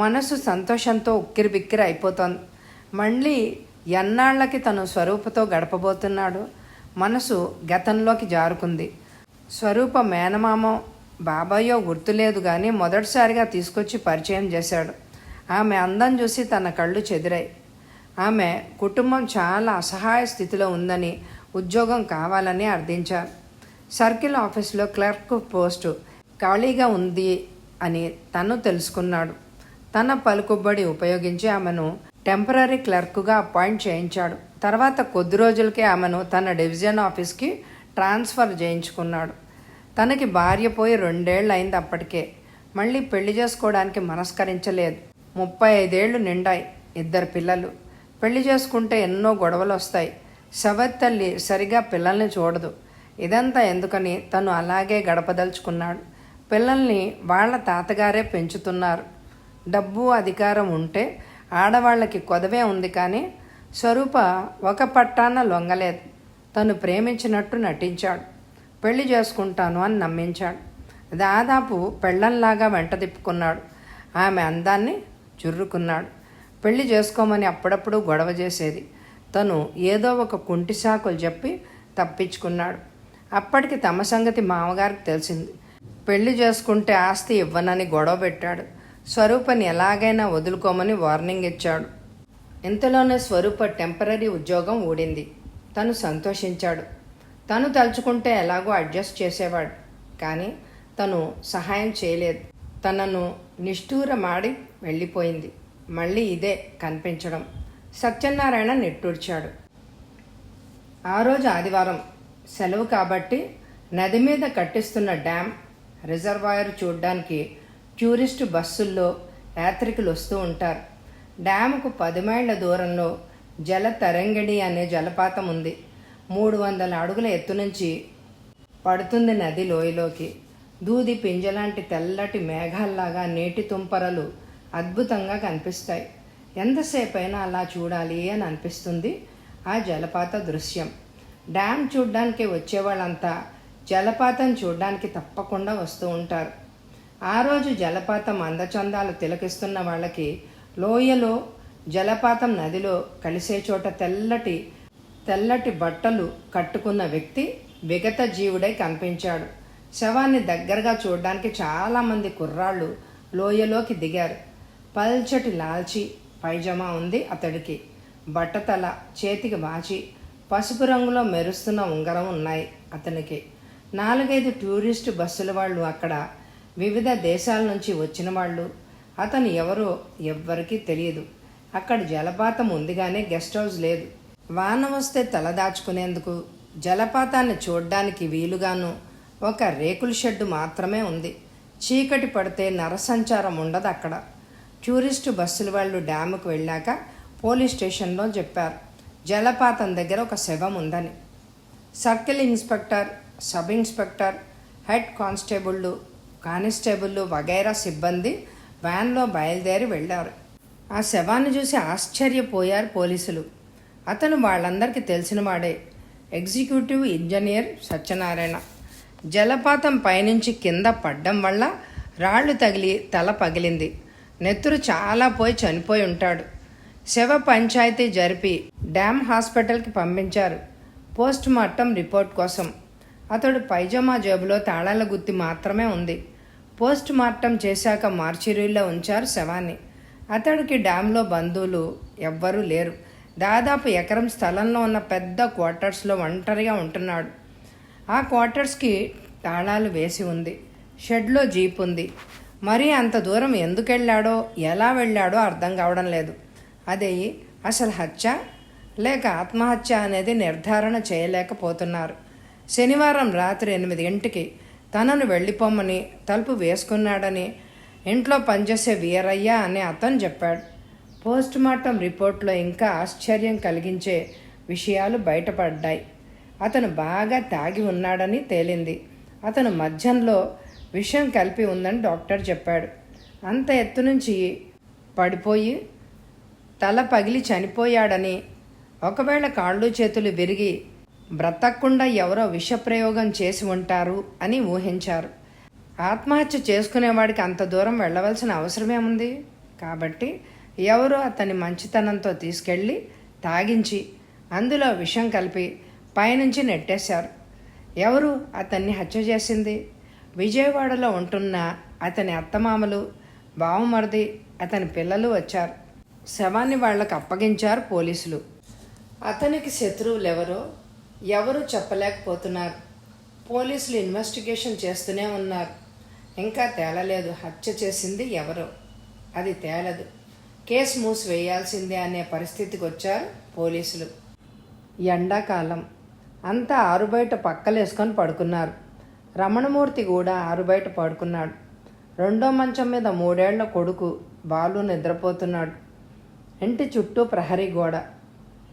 మనసు సంతోషంతో ఉక్కిరిబిక్కిరి అయిపోతోంది. మళ్ళీ ఎన్నాళ్లకి తను స్వరూపతో గడపబోతున్నాడు. మనసు గతంలోకి జారుకుంది. స్వరూప మేనమామో బాబాయో గుర్తులేదు, కానీ మొదటిసారిగా తీసుకొచ్చి పరిచయం చేశాడు. ఆమె అందం చూసి తన కళ్ళు చెదిరాయి. ఆమె కుటుంబం చాలా అసహాయ స్థితిలో ఉందని, ఉద్యోగం కావాలని అర్థించారు. సర్కిల్ ఆఫీసులో క్లర్క్ పోస్టు ఖాళీగా ఉంది అని తను తెలుసుకున్నాడు. తన పలుకుబడి ఉపయోగించి ఆమెను టెంపరీ క్లర్క్గా అపాయింట్ చేయించాడు. తర్వాత కొద్ది రోజులకే ఆమెను తన డివిజన్ ఆఫీస్కి ట్రాన్స్ఫర్ చేయించుకున్నాడు. తనకి భార్య పోయి 2 ఏళ్ళు అయింది. అప్పటికే మళ్ళీ పెళ్లి చేసుకోవడానికి మనస్కరించలేదు. 35 ఏళ్ళు నిండాయి. 2 పిల్లలు. పెళ్లి చేసుకుంటే ఎన్నో గొడవలు వస్తాయి. సవత్తల్లి సరిగా పిల్లల్ని చూడదు. ఇదంతా ఎందుకని తను అలాగే గడపదలుచుకున్నాడు. పిల్లల్ని వాళ్ళ తాతగారే పెంచుతున్నారు. డబ్బు అధికారం ఉంటే ఆడవాళ్ళకి కొదవే ఉంది, కానీ స్వరూప ఒక పట్టాన లొంగలేదు. తను ప్రేమించినట్టు నటించాడు. పెళ్లి చేసుకుంటాను అని నమ్మించాడు. దాదాపు పెళ్ళంలాగా వెంట తిప్పుకున్నాడు. ఆమె అందాన్ని చుర్రుకున్నాడు. పెళ్లి చేసుకోమని అప్పుడప్పుడు గొడవ చేసేది. తను ఏదో ఒక కుంటి సాకులు చెప్పి తప్పించుకున్నాడు. అప్పటికి తమ సంగతి మామగారికి తెలిసింది. పెళ్లి చేసుకుంటే ఆస్తి ఇవ్వనని గొడవ పెట్టాడు. స్వరూపని ఎలాగైనా వదులుకోమని వార్నింగ్ ఇచ్చాడు. ఇంతలోనే స్వరూప టెంపరీ ఉద్యోగం ఊడింది. తను సంతోషించాడు. తను తలుచుకుంటే ఎలాగో అడ్జస్ట్ చేసేవాడు. కానీ తను సహాయం చేయలేదు. తనను నిష్ఠూరమాడి వెళ్ళిపోయింది. మళ్ళీ ఇదే కనిపించడం. సత్యనారాయణ నిట్టూర్చాడు. ఆ రోజు ఆదివారం సెలవు కాబట్టి నది మీద కట్టిస్తున్న డ్యామ్ రిజర్వాయర్ చూడ్డానికి టూరిస్టు బస్సుల్లో యాత్రికులు వస్తూ ఉంటారు. డ్యాముకు 10 మైళ్ళ దూరంలో జల తరంగిణి అనే జలపాతం ఉంది. 300 అడుగుల ఎత్తు నుంచి పడుతుంది నది లోయలోకి. దూది పింజలాంటి తెల్లటి మేఘాల్లాగా నీటి తుంపరలు అద్భుతంగా కనిపిస్తాయి. ఎంతసేపైనా అలా చూడాలి అని అనిపిస్తుంది ఆ జలపాత దృశ్యం. డ్యామ్ చూడ్డానికి వచ్చేవాళ్ళంతా జలపాతం చూడ్డానికి తప్పకుండా వస్తూ ఉంటారు. ఆ రోజు జలపాతం అందచందాలు తిలకిస్తున్న వాళ్ళకి లోయలో జలపాతం నదిలో కలిసే చోట తెల్లటి బట్టలు కట్టుకున్న వ్యక్తి విగత జీవుడై కనిపించాడు. శవాన్ని దగ్గరగా చూడడానికి చాలామంది కుర్రాళ్ళు లోయలోకి దిగారు. పల్చటి లాల్చి పైజమా ఉంది అతడికి. బట్టతల, చేతికి వాచి, పసుపు రంగులో మెరుస్తున్న ఉంగరం ఉన్నాయి అతనికి. 4-5 టూరిస్టు బస్సుల వాళ్ళు అక్కడ వివిధ దేశాల నుంచి వచ్చిన వాళ్ళు. అతను ఎవరో ఎవ్వరికీ తెలియదు. అక్కడ జలపాతం ఉంది కానీ గెస్ట్ హౌస్ లేదు. వాన వస్తే తలదాచుకునేందుకు జలపాతాన్ని చూడ్డానికి వీలుగాను ఒక రేకుల షెడ్డు మాత్రమే ఉంది. చీకటి పడితే నరసంచారం ఉండదు అక్కడ. టూరిస్టు బస్సుల వాళ్ళు డ్యాముకు వెళ్ళాక పోలీస్ స్టేషన్లో చెప్పారు జలపాతం దగ్గర ఒక శవం ఉందని. Circle inspector, sub inspector, head కానిస్టేబుళ్ళు వగైరా సిబ్బంది వ్యాన్లో బయలుదేరి వెళ్ళారు. ఆ శవాన్ని చూసి ఆశ్చర్యపోయారు పోలీసులు. అతను వాళ్ళందరికీ తెలిసినవాడే, ఎగ్జిక్యూటివ్ ఇంజనీర్ సత్యనారాయణ. జలపాతం పైనుంచి కింద పడ్డం వల్ల రాళ్లు తగిలి తల పగిలింది. నెత్తురు చాలా పోయి చనిపోయి ఉంటాడు. శవ పంచాయతీ జరిపి డ్యామ్ హాస్పిటల్కి పంపించారు పోస్ట్ మార్టం రిపోర్ట్ కోసం. అతడు పైజమా జేబులో తాళాల గుత్తి మాత్రమే ఉంది. పోస్ట్ మార్టం చేశాక మార్చిరీలో ఉంచారు శవాన్ని. అతడికి డ్యాంలో బంధువులు ఎవ్వరూ లేరు. దాదాపు ఎకరం స్థలంలో ఉన్న పెద్ద క్వార్టర్స్లో ఒంటరిగా ఉంటున్నాడు. ఆ క్వార్టర్స్కి తాళాలు వేసి ఉంది. షెడ్లో జీప్ ఉంది. మరీ అంత దూరం ఎందుకు వెళ్ళాడో ఎలా వెళ్ళాడో అర్థం కావడం లేదు. అది అసలు హత్య లేక ఆత్మహత్య అనేది నిర్ధారణ చేయలేకపోతున్నారు. శనివారం రాత్రి 8 గంటలకి తనను వెళ్ళిపోమని తలుపు వేసుకున్నాడని ఇంట్లో పనిచేసే వీరయ్య అనే అతను చెప్పాడు. పోస్ట్ మార్టం రిపోర్ట్లో ఇంకా ఆశ్చర్యం కలిగించే విషయాలు బయటపడ్డాయి. అతను బాగా తాగి ఉన్నాడని తేలింది. అతను మధ్యంలో విషం కలిపి ఉందని డాక్టర్ చెప్పాడు. అంత ఎత్తు నుంచి పడిపోయి తల పగిలి చనిపోయాడని, ఒకవేళ కాళ్ళు చేతులు విరిగి బ్రతకకుండా ఎవరో విషప్రయోగం చేసి ఉంటారు అని ఊహించారు. ఆత్మహత్య చేసుకునేవాడికి అంత దూరం వెళ్ళవలసిన అవసరమేముంది? కాబట్టి ఎవరో అతన్ని మంచితనంతో తీసుకెళ్ళి తాగించి అందులో విషం కలిపి పైనుంచి నెట్టేశారు. ఎవరు అతన్ని హత్య చేసింది? విజయవాడలో ఉంటున్న అతని అత్తమామలు, బావమరిది, అతని పిల్లలు వచ్చారు. శవాన్ని వాళ్లకు అప్పగించారు పోలీసులు. అతనికి శత్రువులు ఎవరు చెప్పలేకపోతున్నారు. పోలీసులు ఇన్వెస్టిగేషన్ చేస్తూనే ఉన్నారు. ఇంకా తేలలేదు హత్య చేసింది ఎవరో. అది తేలదు. కేసు మూసివేయాల్సిందే అనే పరిస్థితికి వచ్చారు పోలీసులు. ఎండాకాలం అంతా ఆరుబయట పక్కలేసుకొని పడుకున్నారు. రమణమూర్తి కూడా ఆరుబయట పడుకున్నాడు. రెండో మంచం మీద 3 ఏళ్ల కొడుకు బాలు నిద్రపోతున్నాడు. ఇంటి చుట్టూ ప్రహరీ గోడ,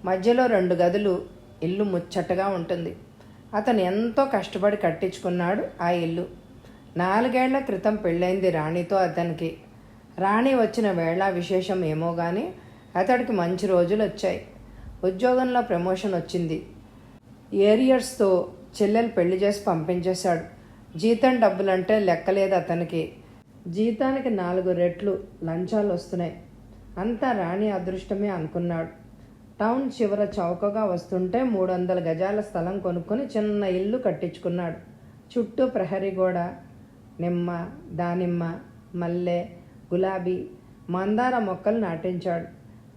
మధ్యలో 2 గదులు. ఇల్లు ముచ్చటగా ఉంటుంది. అతను ఎంతో కష్టపడి కట్టించుకున్నాడు ఆ ఇల్లు. 4 ఏళ్ల క్రితం పెళ్ళైంది రాణితో అతనికి. రాణి వచ్చిన వేళ విశేషం ఏమో కానీ అతడికి మంచి రోజులు వచ్చాయి. ఉద్యోగంలో ప్రమోషన్ వచ్చింది. ఏరియర్స్తో చెల్లెలు పెళ్లి చేసి పంపించేశాడు. జీతం డబ్బులంటే లెక్కలేదు అతనికి. జీతానికి 4 రెట్లు లంచాలు వస్తున్నాయి. అంతా రాణి అదృష్టమే అనుకున్నాడు. టౌన్ చివర చౌకగా వస్తుంటే 300 గజాల స్థలం కొనుక్కొని చిన్న ఇల్లు కట్టించుకున్నాడు. చుట్టూ ప్రహరీ గోడ, నిమ్మ, దానిమ్మ, మల్లె, గులాబీ, మందార మొక్కలు నాటించాడు.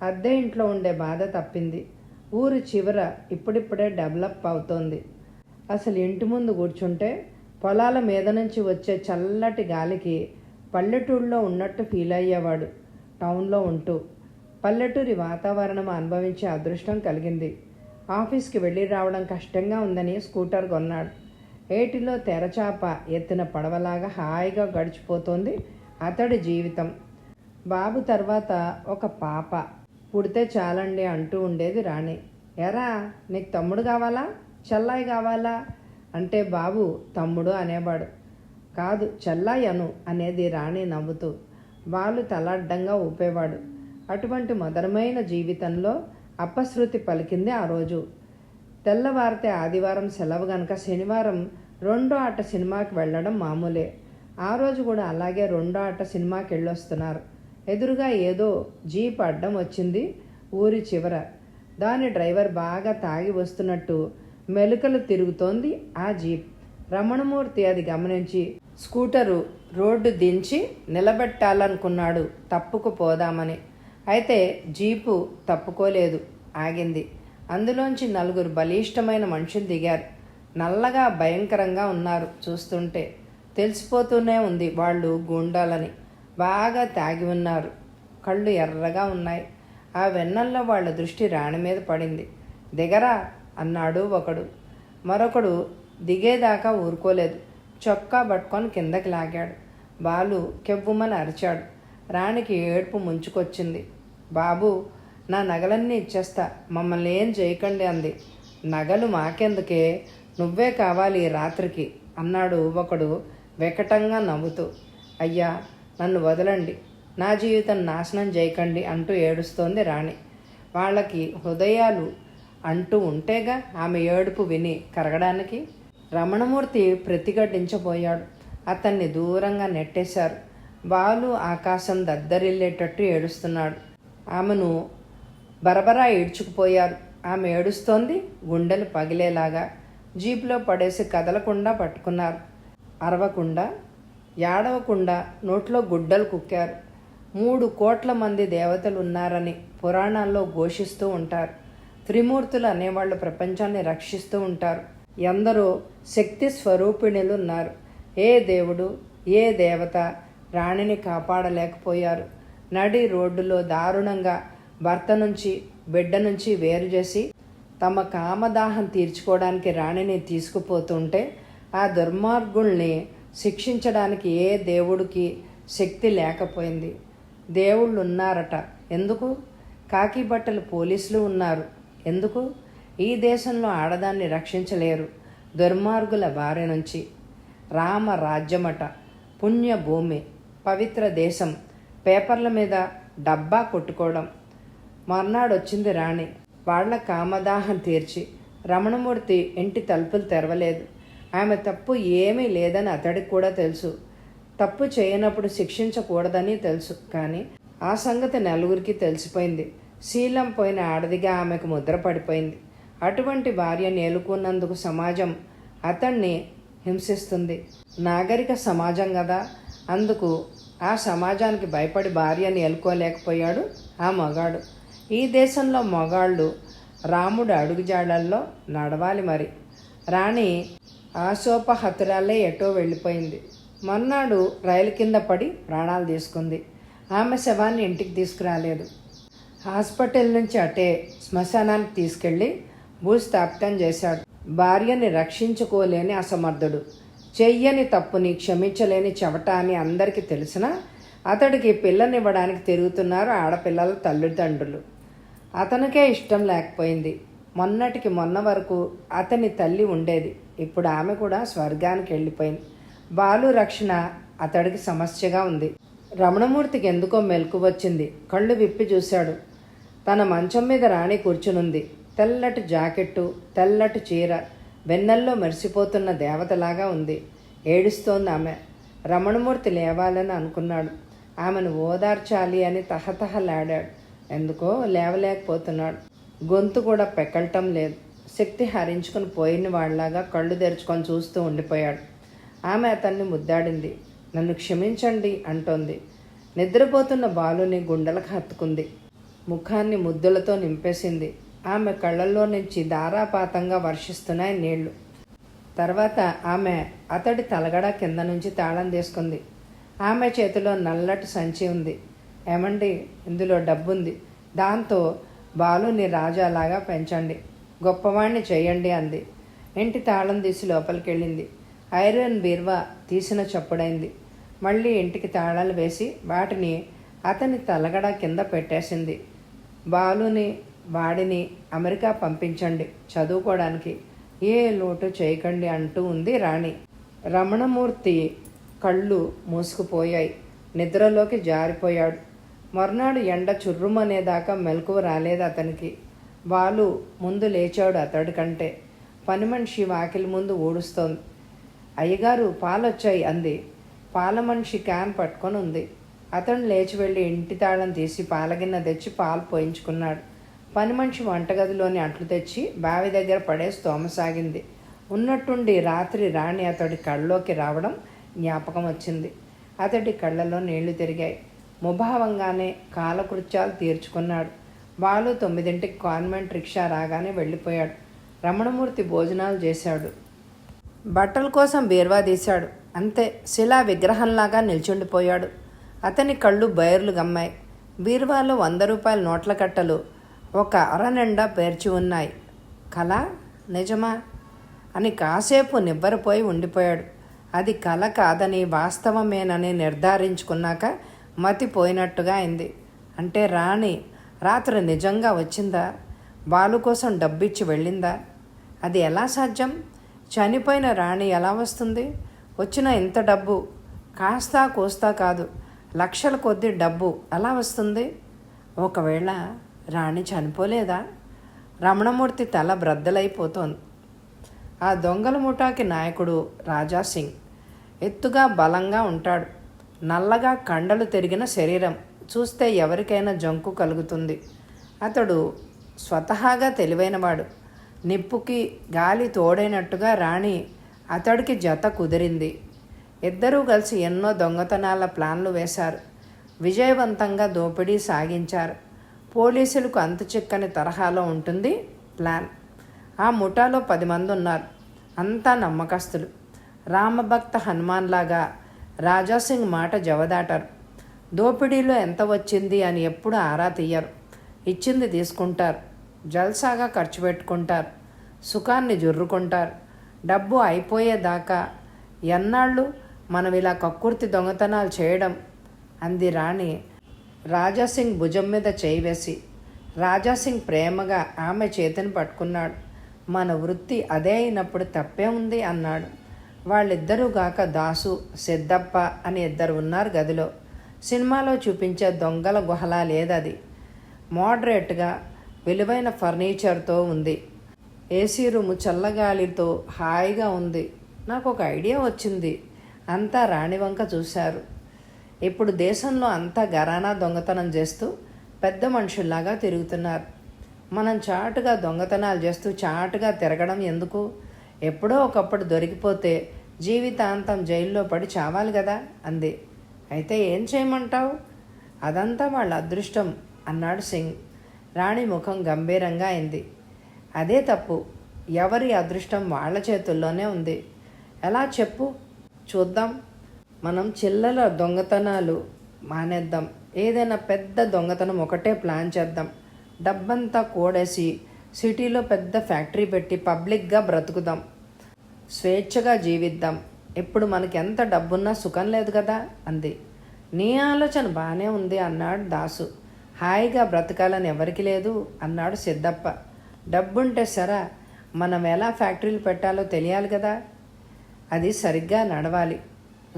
అద్దె ఇంట్లో ఉండే బాధ తప్పింది. ఊరు చివర ఇప్పుడిప్పుడే డెవలప్ అవుతోంది. అసలు ఇంటి ముందు కూర్చుంటే పొలాల మీద నుంచి వచ్చే చల్లటి గాలికి పల్లెటూళ్ళలో ఉన్నట్టు ఫీల్ అయ్యేవాడు. టౌన్లో ఉంటూ పల్లెటూరి వాతావరణం అనుభవించే అదృష్టం కలిగింది. ఆఫీస్కి వెళ్ళి రావడం కష్టంగా ఉందని స్కూటర్ కొన్నాడు. ఏటిలో తెరచాప ఎత్తిన పడవలాగా హాయిగా గడిచిపోతోంది అతడి జీవితం. బాబు తర్వాత ఒక పాప పుడితే చాలండి అంటూ ఉండేది రాణి. ఎరా, నీకు తమ్ముడు కావాలా, చెల్లాయి కావాలా అంటే బాబు తమ్ముడు అనేవాడు. కాదు, చెల్లాయి అను అనేది రాణి నవ్వుతూ. బాలు తలాడ్డంగా ఊపేవాడు. అటువంటి మధురమైన జీవితంలో అపశృతి పలికింది ఆ రోజు. తెల్లవారితే ఆదివారం సెలవు గనక శనివారం రెండో ఆట సినిమాకి వెళ్ళడం మామూలే. ఆ రోజు కూడా అలాగే రెండో ఆట సినిమాకి వెళ్ళొస్తున్నారు. ఎదురుగా ఏదో జీప్ అడ్డం వచ్చింది ఊరి చివర. దాని డ్రైవర్ బాగా తాగి వస్తున్నట్టు మెలికలు తిరుగుతోంది ఆ జీప్. రమణమూర్తి అది గమనించి స్కూటరు రోడ్డు దించి నిలబెట్టాలనుకున్నాడు తప్పుకుపోదామని. అయితే జీపు తప్పుకోలేదు, ఆగింది. అందులోంచి 4 బలిష్టమైన మనుషులు దిగారు. నల్లగా భయంకరంగా ఉన్నారు. చూస్తుంటే తెలిసిపోతూనే ఉంది వాళ్ళు గూండాలని. బాగా తాగి ఉన్నారు. కళ్ళు ఎర్రగా ఉన్నాయి. ఆ వెన్నల్లో వాళ్ళ దృష్టి రాణి మీద పడింది. దిగరా అన్నాడు ఒకడు. మరొకడు దిగేదాకా ఊరుకోలేదు. చొక్కా పట్టుకొని కిందకి లాగాడు. బాలు కెవ్వుమని అరిచాడు. రాణికి ఏడుపు ముంచుకొచ్చింది. బాబు, నా నగలన్నీ ఇచ్చేస్తా, మమ్మల్ని ఏం చేయకండి అంది. నగలు మాకెందుకే, నువ్వే కావాలి ఈ రాత్రికి అన్నాడు ఒకడు వెకటంగా నవ్వుతూ. అయ్యా, నన్ను వదలండి, నా జీవితం నాశనం చేయకండి అంటూ ఏడుస్తోంది రాణి. వాళ్ళకి హృదయాలు అంటూ ఉంటేగా ఆమె ఏడుపు విని కరగడానికి. రమణమూర్తి ప్రతిఘటించబోయాడు. అతన్ని దూరంగా నెట్టేశారు. బాలు ఆకాశం దద్దరిల్లేటట్టు ఏడుస్తున్నాడు. ఆమెను బరబరా ఈడ్చుకుపోయారు. ఆమె ఏడుస్తోంది గుండెలు పగిలేలాగా. జీపులో పడేసి కదలకుండా పట్టుకున్నారు. అరవకుండా, ఏడవకుండా నోట్లో గుడ్డలు కుక్కారు. 3 కోట్ల మంది దేవతలు ఉన్నారని పురాణాల్లో ఘోషిస్తూ ఉంటారు. త్రిమూర్తులు అనేవాళ్ళు ప్రపంచాన్ని రక్షిస్తూ ఉంటారు. ఎందరో శక్తి స్వరూపిణులు ఉన్నారు. ఏ దేవుడు, ఏ దేవత రాణిని కాపాడలేకపోయారు. నడి రోడ్డులో దారుణంగా భర్త నుంచి బిడ్డ నుంచి వేరు చేసి తమ కామదాహం తీర్చుకోవడానికి రాణిని తీసుకుపోతుంటే ఆ దుర్మార్గుల్ని శిక్షించడానికి ఏ దేవుడికి శక్తి లేకపోయింది. దేవుళ్ళు ఉన్నారట, ఎందుకు? కాకి బట్టలు పోలీసులు ఉన్నారు, ఎందుకు? ఈ దేశంలో ఆడదాన్ని రక్షించలేరు దుర్మార్గుల బారి నుంచి. రామ రాజ్యమట, పుణ్యభూమి, పవిత్ర దేశం, పేపర్ల మీద డబ్బా కొట్టుకోవడం. మర్నాడు వచ్చింది రాణి. వాళ్ల కామదాహం తీర్చి రమణమూర్తి ఇంటి తలుపులు తెరవలేదు. ఆమె తప్పు ఏమీ లేదని అతడికి కూడా తెలుసు. తప్పు చేయనప్పుడు శిక్షించకూడదని తెలుసు. కానీ ఆ సంగతి నలుగురికి తెలిసిపోయింది. శీలం పోయిన ఆడదిగా ఆమెకు ముద్ర పడిపోయింది. అటువంటి భార్యను ఏలుకున్నందుకు సమాజం అతన్ని హింసిస్తుంది. నాగరిక సమాజం కదా, అందుకు ఆ సమాజానికి భయపడి భార్యని ఏలుకోలేకపోయాడు ఆ మగాడు. ఈ దేశంలో మగాళ్ళు రాముడు అడుగుజాడల్లో నడవాలి. మరి రాణి ఆశోపహతురాలే ఎటో వెళ్ళిపోయింది. మర్నాడు రైలు కింద పడి ప్రాణాలు తీసుకుంది. ఆమె శవాన్ని ఇంటికి తీసుకురాలేదు. హాస్పిటల్ నుంచి అటే శ్మశానానికి తీసుకెళ్ళి భూస్థాపితం చేశాడు. భార్యని రక్షించుకోలేని అసమర్థుడు, చెయ్యని తప్పుని క్షమించలేని చెవట అని అందరికీ తెలిసినా అతడికి పిల్లనివ్వడానికి తిరుగుతున్నారు ఆడపిల్లల తల్లిదండ్రులు. అతనికే ఇష్టం లేకపోయింది. మొన్నటికి మొన్న వరకు అతని తల్లి ఉండేది. ఇప్పుడు ఆమె కూడా స్వర్గానికి వెళ్ళిపోయింది. బాలు రక్షణ అతడికి సమస్యగా ఉంది. రమణమూర్తికి ఎందుకో మెలకు వచ్చింది. కళ్ళు విప్పి చూశాడు. తన మంచం మీద రాణి కూర్చునుంది. తెల్లటి జాకెట్టు, తెల్లటి చీర, వెన్నెల్లో మెరిసిపోతున్న దేవతలాగా ఉంది. ఏడుస్తోంది ఆమె. రమణమూర్తి లేవాలని అనుకున్నాడు. ఆమెను ఓదార్చాలి అని తహతహలాడాడు. ఎందుకో లేవలేకపోతున్నాడు. గొంతు కూడా పెకలటం లేదు. శక్తి హరించుకుని పోయిన వాళ్ళలాగా కళ్ళు తెరుచుకొని చూస్తూ ఉండిపోయాడు. ఆమె అతన్ని ముద్దాడింది. నన్ను క్షమించండి అంటోంది. నిద్రపోతున్న బాలుని గుండెలకు హత్తుకుంది. ముఖాన్ని ముద్దులతో నింపేసింది. ఆమె కళ్ళల్లో నుంచి ధారాపాతంగా వర్షిస్తున్నాయి నీళ్లు. తర్వాత ఆమె అతడి తలగడ కింద నుంచి తాళం తీసుకుంది. ఆమె చేతిలో నల్లటి సంచి ఉంది. ఏమండి, ఇందులో డబ్బుంది. దాంతో బాలుని రాజాలాగా పెంచండి, గొప్పవాణ్ణి చేయండి అంది. ఇంటి తాళం తీసి లోపలికి వెళ్ళింది. ఐరన్ బీర్వా తీసిన చప్పుడైంది. మళ్ళీ ఇంటికి తాళాలు వేసి వాటిని అతని తలగడ కింద పెట్టేసింది. బాలుని వాడిని అమెరికా పంపించండి చదువుకోవడానికి, ఏ లోటు చేయకండి అంటూ ఉంది రాణి. రమణమూర్తి కళ్ళు మూసుకుపోయాయి. నిద్రలోకి జారిపోయాడు. మర్నాడు ఎండ చుర్రుమనేదాకా మెలకువ రాలేదు అతనికి. బాలు ముందు లేచాడు అతడి కంటే. పని మనిషి వాకిలి ముందు ఊడుస్తోంది. అయ్యగారు పాలొచ్చాయి అంది. పాల మనిషి క్యాన్ పట్టుకొని ఉంది. అతను లేచి వెళ్ళి ఇంటి తాళం తీసి పాలగిన్నె తెచ్చి పాలు పోయించుకున్నాడు. పని మనిషి వంటగదిలోని అంట్లు తెచ్చి బావి దగ్గర పడేసి తోమసాగింది. ఉన్నట్టుండి రాత్రి రాణి అతడి కళ్ళలోకి రావడం జ్ఞాపకం వచ్చింది. అతడి కళ్ళలో నీళ్లు తిరిగాయి. ముభావంగానే కాలకృత్యాలు తీర్చుకున్నాడు. బాలు 9ంటికి కాన్వెంట్ రిక్షా రాగానే వెళ్ళిపోయాడు. రమణమూర్తి భోజనాలు చేశాడు. బట్టల కోసం బీర్వా తీశాడు. అంతే, శిలా విగ్రహంలాగా నిల్చుండిపోయాడు. అతని కళ్ళు బైర్లు గమ్మాయి. బీర్వాలో 100 రూపాయల నోట్ల కట్టలు ఒక అరనిండా పేర్చి ఉన్నాయి. కళ నిజమా అని కాసేపు నివ్వరపోయి ఉండిపోయాడు. అది కళ కాదని వాస్తవమేనని నిర్ధారించుకున్నాక మతిపోయినట్టుగా అయింది. అంటే రాణి రాత్రి నిజంగా వచ్చిందా? బాలు కోసం డబ్బిచ్చి వెళ్ళిందా? అది ఎలా సాధ్యం? చనిపోయిన రాణి ఎలా వస్తుంది? వచ్చిన ఇంత డబ్బు కాస్తా కోస్తా కాదు, లక్షల కొద్ది డబ్బు ఎలా వస్తుంది? ఒకవేళ రాణి చనిపోలేదా? రమణమూర్తి తల బ్రద్దలైపోతోంది. ఆ దొంగల ముఠాకి నాయకుడు రాజాసింగ్. ఎత్తుగా బలంగా ఉంటాడు. నల్లగా కండలు తిరిగిన శరీరం. చూస్తే ఎవరికైనా జంకు కలుగుతుంది. అతడు స్వతహాగా తెలివైనవాడు. నిప్పుకి గాలి తోడైనట్టుగా రాణి అతడికి జత కుదిరింది. ఇద్దరూ కలిసి ఎన్నో దొంగతనాల ప్లాన్లు వేశారు. విజయవంతంగా దోపిడీ సాగించారు. పోలీసులకు అంతుచిక్కని తరహాలో ఉంటుంది ప్లాన్. ఆ ముఠాలో 10 మంది ఉన్నారు. అంతా నమ్మకస్తులు. రామభక్త హనుమాన్లాగా రాజాసింగ్ మాట జవదాటారు. దోపిడీలో ఎంత వచ్చింది అని ఎప్పుడు ఆరా తీయరు. ఇచ్చింది తీసుకుంటారు. జల్సాగా ఖర్చు పెట్టుకుంటారు. సుఖాన్ని జుర్రుకుంటారు. డబ్బు అయిపోయేదాకా ఎన్నాళ్ళు మనం ఇలా కక్కుర్తి దొంగతనాలు చేయడం అంది రాణి రాజాసింగ్ భుజం మీద చేయి వేసి. రాజాసింగ్ ప్రేమగా ఆమె చేతిని పట్టుకున్నాడు. మన వృత్తి అదే అయినప్పుడు తప్పే ఉంది అన్నాడు. వాళ్ళిద్దరూ గాక దాసు, సిద్ధప్ప అని 2 ఉన్నారు గదిలో. సినిమాలో చూపించే దొంగల గుహలా లేదది. మోడరేట్గా విలువైన ఫర్నిచర్తో ఉంది. ఏసీ రూము చల్లగాలితో హాయిగా ఉంది. నాకు ఒక ఐడియా వచ్చింది. అంతా రాణి వంక చూశారు. ఇప్పుడు దేశంలో అంతా గరానా దొంగతనం చేస్తూ పెద్ద మనుషుల్లాగా తిరుగుతున్నారు. మనం చాటుగా దొంగతనాలు చేస్తూ చాటుగా తిరగడం ఎందుకు? ఎప్పుడో ఒకప్పుడు దొరికిపోతే జీవితాంతం జైల్లో పడి చావాలి కదా అంది. అయితే ఏం చేయమంటావు? అదంతా వాళ్ళ అదృష్టం అన్నాడు సింగ్. రాణి ముఖం గంభీరంగా అయింది. అదే తప్పు. ఎవరి అదృష్టం వాళ్ళ చేతుల్లోనే ఉంది. ఎలా చెప్పు చూద్దాం. మనం చిల్లర దొంగతనాలు మానేద్దాం. ఏదైనా పెద్ద దొంగతనం ఒకటే ప్లాన్ చేద్దాం. డబ్బంతా కూడేసి సిటీలో పెద్ద ఫ్యాక్టరీ పెట్టి పబ్లిక్గా బ్రతుకుదాం. స్వేచ్ఛగా జీవిద్దాం. ఇప్పుడు మనకి ఎంత డబ్బున్నా సుఖం లేదు కదా అంది. నీ ఆలోచన బాగానే ఉంది అన్నాడు దాసు. హాయిగా బ్రతకాలని ఎవరికి లేదు అన్నాడు సిద్ధప్ప. డబ్బుంటే సరా, మనం ఎలా ఫ్యాక్టరీలు పెట్టాలో తెలియాలి కదా. అది సరిగ్గా నడవాలి,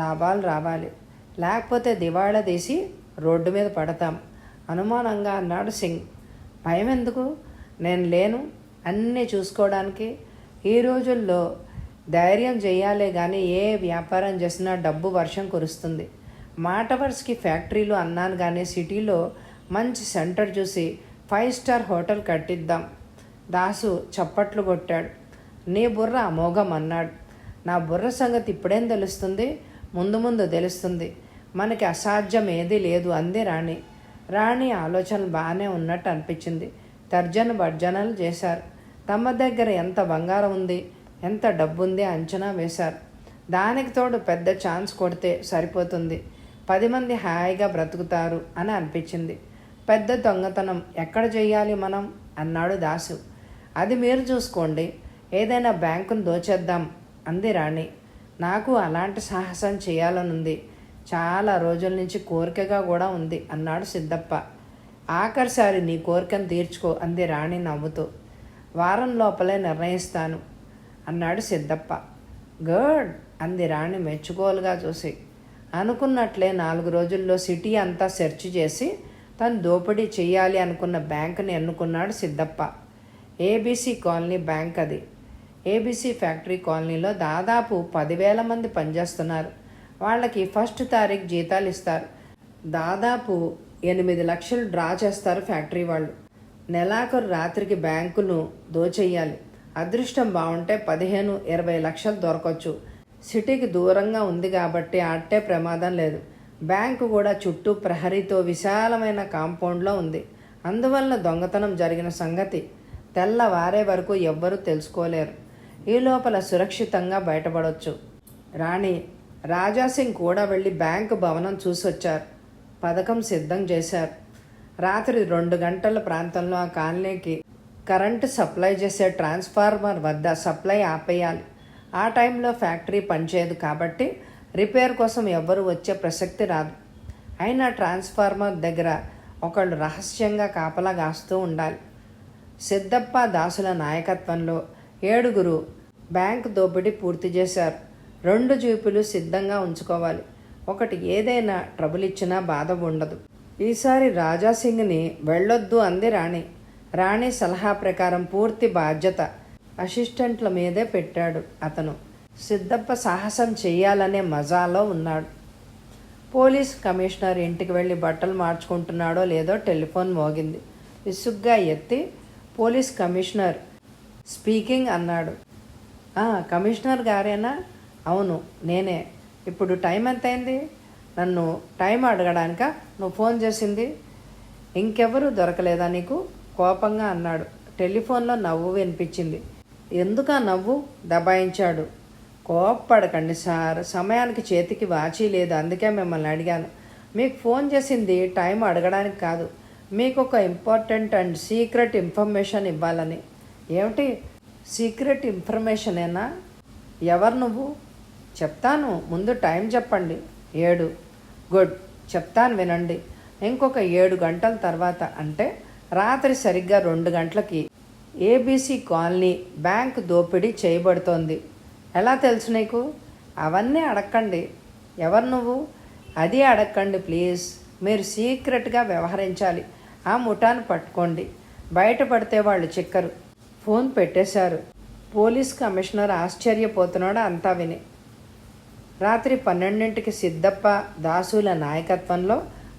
లాభాలు రావాలి. లేకపోతే దివాళా తీసి రోడ్డు మీద పడతాం అనుమానంగా అన్నాడు సింగ్. భయం ఎందుకు? నేను లేను అన్నీ చూసుకోవడానికి. ఈ రోజుల్లో ధైర్యం చేయాలే కానీ ఏ వ్యాపారం చేసినా డబ్బు వర్షం కురుస్తుంది. మాటవర్స్కి ఫ్యాక్టరీలు అన్నాను కానీ సిటీలో మంచి సెంటర్ చూసి 5 స్టార్ హోటల్ కట్టిద్దాం. దాసు చప్పట్లు కొట్టాడు. నీ బుర్ర అమోఘం అన్నాడు. నా బుర్ర సంగతి ఇప్పుడేం తెలుస్తుంది, ముందు ముందు తెలుస్తుంది. మనకి అసాధ్యం ఏదీ లేదు అంది రాణి. రాణి ఆలోచనలు బాగానే ఉన్నట్టు అనిపించింది. తర్జన భర్జనలు చేశారు. తమ దగ్గర ఎంత బంగారం ఉంది, ఎంత డబ్బు ఉంది అంచనా వేశారు. దానికి తోడు పెద్ద ఛాన్స్ కొడితే సరిపోతుంది, 10 మంది హాయిగా బ్రతుకుతారు అని అనిపించింది. పెద్ద దొంగతనం ఎక్కడ చెయ్యాలి మనం అన్నాడు దాసు. అది మీరు చూసుకోండి, ఏదైనా బ్యాంకును దోచేద్దాం అంది రాణి. నాకు అలాంటి సాహసం చేయాలనుంది, చాలా రోజుల నుంచి కోరికగా కూడా ఉంది అన్నాడు సిద్ధప్ప. ఆఖరిసారి నీ కోరికను తీర్చుకో అంది రాణి నవ్వుతూ. వారం లోపలే నిర్ణయిస్తాను అన్నాడు సిద్ధప్ప. గుడ్ అంది రాణి మెచ్చుకోలుగా చూసి. అనుకున్నట్లే 4 రోజుల్లో సిటీ అంతా సెర్చ్ చేసి తను దోపిడీ చెయ్యాలి అనుకున్న బ్యాంకుని ఎన్నుకున్నాడు సిద్ధప్ప. ఏబీసీ కాలనీ బ్యాంక్ అది. ఏబీసీ ఫ్యాక్టరీ కాలనీలో దాదాపు 10,000 మంది పనిచేస్తున్నారు. వాళ్ళకి 1వ తారీఖు జీతాలు ఇస్తారు. దాదాపు 8 లక్షలు డ్రా చేస్తారు ఫ్యాక్టరీ వాళ్ళు. నెలాఖరు రాత్రికి బ్యాంకును దోచెయ్యాలి. అదృష్టం బాగుంటే 15-20 లక్షలు దొరకవచ్చు. సిటీకి దూరంగా ఉంది కాబట్టి అట్టే ప్రమాదం లేదు. బ్యాంకు కూడా చుట్టూ ప్రహరీతో విశాలమైన కాంపౌండ్లో ఉంది. అందువల్ల దొంగతనం జరిగిన సంగతి తెల్లవారే వరకు ఎవ్వరూ తెలుసుకోలేరు. ఈ లోపల సురక్షితంగా బయటపడవచ్చు. రాణి, రాజాసింగ్ కూడా వెళ్ళి బ్యాంకు భవనం చూసొచ్చారు. పథకం సిద్ధం చేశారు. రాత్రి 2 గంటల ప్రాంతంలో ఆ కాలనీకి కరెంటు సప్లై చేసే ట్రాన్స్ఫార్మర్ వద్ద సప్లై ఆపేయాలి. ఆ టైంలో ఫ్యాక్టరీ పనిచేయదు కాబట్టి రిపేర్ కోసం ఎవ్వరూ వచ్చే ప్రసక్తి రాదు. అయినా ట్రాన్స్ఫార్మర్ దగ్గర ఒకళ్ళు రహస్యంగా కాపలా కాస్తూ ఉండాలి. సిద్ధప్ప దాసుల నాయకత్వంలో 7 బ్యాంక్ దోపిడీ పూర్తి చేశారు. 2 జీపులు సిద్ధంగా ఉంచుకోవాలి. ఒకటి ఏదైనా ట్రబుల్ ఇచ్చినా బాధ ఉండదు. ఈసారి రాజాసింగ్ని వెళ్ళొద్దు అంది రాణి. రాణి సలహా ప్రకారం పూర్తి బాధ్యత అసిస్టెంట్ల మీదే పెట్టాడు అతను. సిద్ధప్ప సాహసం చెయ్యాలనే మజాలో ఉన్నాడు. పోలీస్ కమిషనర్ ఇంటికి వెళ్ళి బట్టలు మార్చుకుంటున్నాడో లేదో టెలిఫోన్ మోగింది. విసుగ్గా ఎత్తి పోలీస్ కమిషనర్ స్పీకింగ్ అన్నాడు. కమిషనర్ గారేనా? అవును నేనే. ఇప్పుడు టైం ఎంతైంది? నన్ను టైం అడగడానిక నువ్వు ఫోన్ చేసింది? ఇంకెవరూ దొరకలేదా నీకు? కోపంగా అన్నాడు. టెలిఫోన్లో నవ్వు వినిపించింది. ఎందుకా నవ్వు? దబాయించాడు. కోప్పడకండి సార్, సమయానికి చేతికి వాచీ లేదు, అందుకే మిమ్మల్ని అడిగాను. మీకు ఫోన్ చేసింది టైం అడగడానికి కాదు, మీకు ఒక ఇంపార్టెంట్ అండ్ సీక్రెట్ ఇన్ఫర్మేషన్ ఇవ్వాలని. ఏమిటి? సీక్రెట్ ఇన్ఫర్మేషనేనా? ఎవరు నువ్వు? చెప్తాను, ముందు టైం చెప్పండి. 7. గుడ్, చెప్తాను వినండి. ఇంకొక 7 గంటల తర్వాత అంటే రాత్రి సరిగ్గా 2 గంటలకి ఏబీసీ కాలనీ బ్యాంక్ దోపిడీ చేయబడుతోంది. ఎలా తెలుసు నీకు? అవన్నీ అడగండి. ఎవరు నువ్వు? అది అడగండి ప్లీజ్. మీరు సీక్రెట్గా వ్యవహరించాలి. ఆ ముఠాను పట్టుకోండి. బయటపడితే వాళ్ళు చిక్కరు. ఫోన్ పెట్టేశారు. పోలీస్ కమిషనర్ ఆశ్చర్యపోతున్నాడు అంతా విని. రాత్రి 12ంటికి సిద్ధప్ప దాసుల నాయకత్వంలో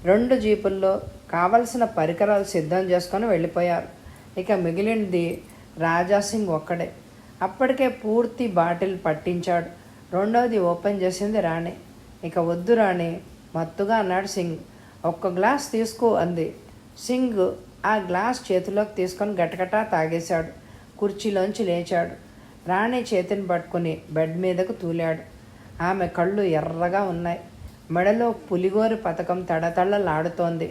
2 జీపుల్లో కావలసిన పరికరాలు సిద్ధం చేసుకొని వెళ్ళిపోయారు. ఇక మిగిలినది రాజాసింగ్ ఒక్కడే. అప్పటికే పూర్తి బాటిల్ పట్టించాడు. 2వది ఓపెన్ చేసింది రాణి. ఇక వద్దు రాణి, మత్తుగా అన్నాడు సింగ్. 1 గ్లాస్ తీసుకో అంది. సింగ్ ఆ గ్లాస్ చేతిలోకి తీసుకొని గటగటా తాగేశాడు. కుర్చీలోంచి లేచాడు. రాణి చేతిని పట్టుకుని బెడ్ మీదకు తూలాడు. ఆమె కళ్ళు ఎర్రగా ఉన్నాయి. మెడలో పులిగోరు పథకం తడతళ్ళలాడుతోంది.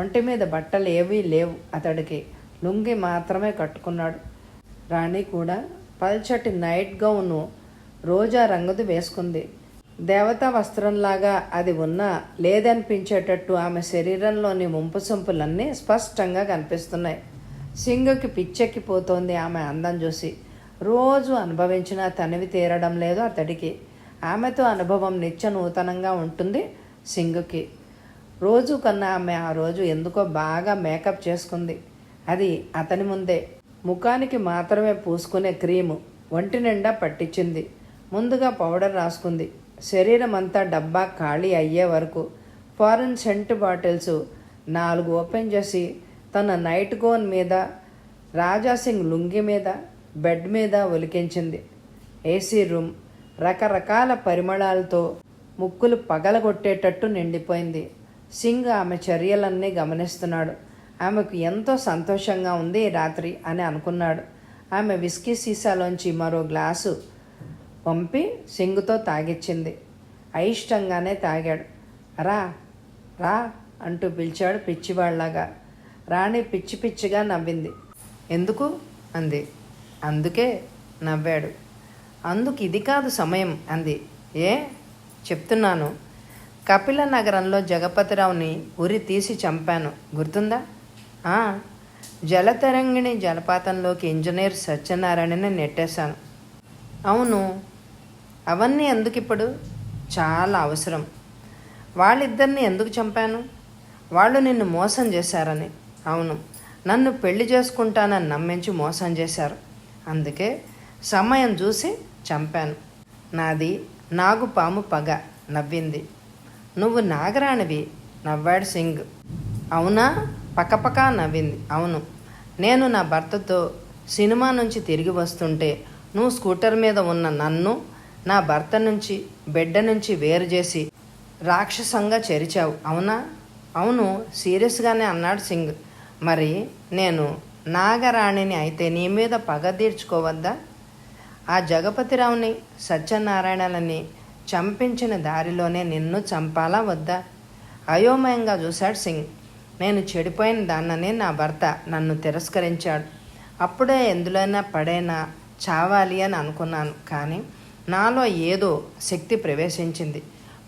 ఒంటి మీద బట్టలు ఏవీ లేవు అతడికి. లుంగి మాత్రమే కట్టుకున్నాడు. రాణి కూడా పల్చటి నైట్ గౌను రోజా రంగుది వేసుకుంది. దేవతా వస్త్రంలాగా అది ఉన్నా లేదనిపించేటట్టు ఆమె శరీరంలోని ముంపు సొంపులన్నీ స్పష్టంగా కనిపిస్తున్నాయి. సింగుకి పిచ్చెక్కిపోతోంది ఆమె అందం చూసి. రోజు అనుభవించినా తనివి తీరడం లేదు అతడికి. ఆమెతో అనుభవం నిత్య నూతనంగా ఉంటుంది సింగుకి. రోజు కన్నా ఆమె ఆ రోజు ఎందుకో బాగా మేకప్ చేసుకుంది. అది అతని ముందే. ముఖానికి మాత్రమే పూసుకునే క్రీము ఒంటి నిండా పట్టించింది. ముందుగా పౌడర్ రాసుకుంది. శరీరం అంతా డబ్బా ఖాళీ అయ్యే వరకు ఫారెన్ సెంట్ బాటిల్స్ 4 ఓపెన్ చేసి తన నైట్ గౌన్ మీద, రాజాసింగ్ లుంగి మీద, బెడ్ మీద ఒలికించింది. ఏసీ రూమ్ రకరకాల పరిమళాలతో ముక్కులు పగలగొట్టేటట్టు నిండిపోయింది. సింగ్ ఆమె చర్యలన్నీ గమనిస్తున్నాడు. ఆమెకు ఎంతో సంతోషంగా ఉంది ఈ రాత్రి అని అనుకున్నాడు. ఆమె విస్కీ సీసాలోంచి మరో గ్లాసు పంపి సింగ్తో తాగిచ్చింది. అయిష్టంగానే తాగాడు. రా రా అంటూ పిలిచాడు పిచ్చివాళ్లాగా. రాణి పిచ్చి పిచ్చిగా నవ్వింది. ఎందుకు అంది. అందుకే నవ్వాడు. అందుకు ఇది కాదు సమయం అంది. ఏ చెప్తున్నాను. కపిల నగరంలో జగపతిరావుని ఉరి తీసి చంపాను, గుర్తుందా? జలతరంగిణి జలపాతంలోకి ఇంజనీర్ సత్యనారాయణని నెట్టేశాను. అవును, అవన్నీ ఎందుకు ఇప్పుడు? చాలా అవసరం. వాళ్ళిద్దరిని ఎందుకు చంపాను? వాళ్ళు నిన్ను మోసం చేశారని. అవును, నన్ను పెళ్లి చేసుకుంటానని నమ్మించి మోసం చేశారు. అందుకే సమయం చూసి చంపాను. నాది నాగుపాము పగ, నవ్వింది. నువ్వు నాగరాణివి, నవ్వాడు సింగ్. అవునా? పక్కపక్క నవ్వింది. అవును, నేను నా భర్తతో సినిమా నుంచి తిరిగి వస్తుంటే నువ్వు స్కూటర్ మీద ఉన్న నన్ను నా భర్త నుంచి, బిడ్డ నుంచి వేరు చేసి రాక్షసంగా చెరిచావు, అవునా? అవును, సీరియస్గానే అన్నాడు సింగ్. మరి నేను నాగరాణిని అయితే నీ మీద పగ తీర్చుకోవద్దా? ఆ జగపతిరావుని, సత్యనారాయణలని చంపించిన దారిలోనే నిన్ను చంపాలా వద్దా? అయోమయంగా చూశాడు సింగ్. నేను చెడిపోయిన దాన్నని నా భర్త నన్ను తిరస్కరించాడు. అప్పుడే ఎందులోనైనా పడైనా చావాలి అని అనుకున్నాను. కానీ నాలో ఏదో శక్తి ప్రవేశించింది.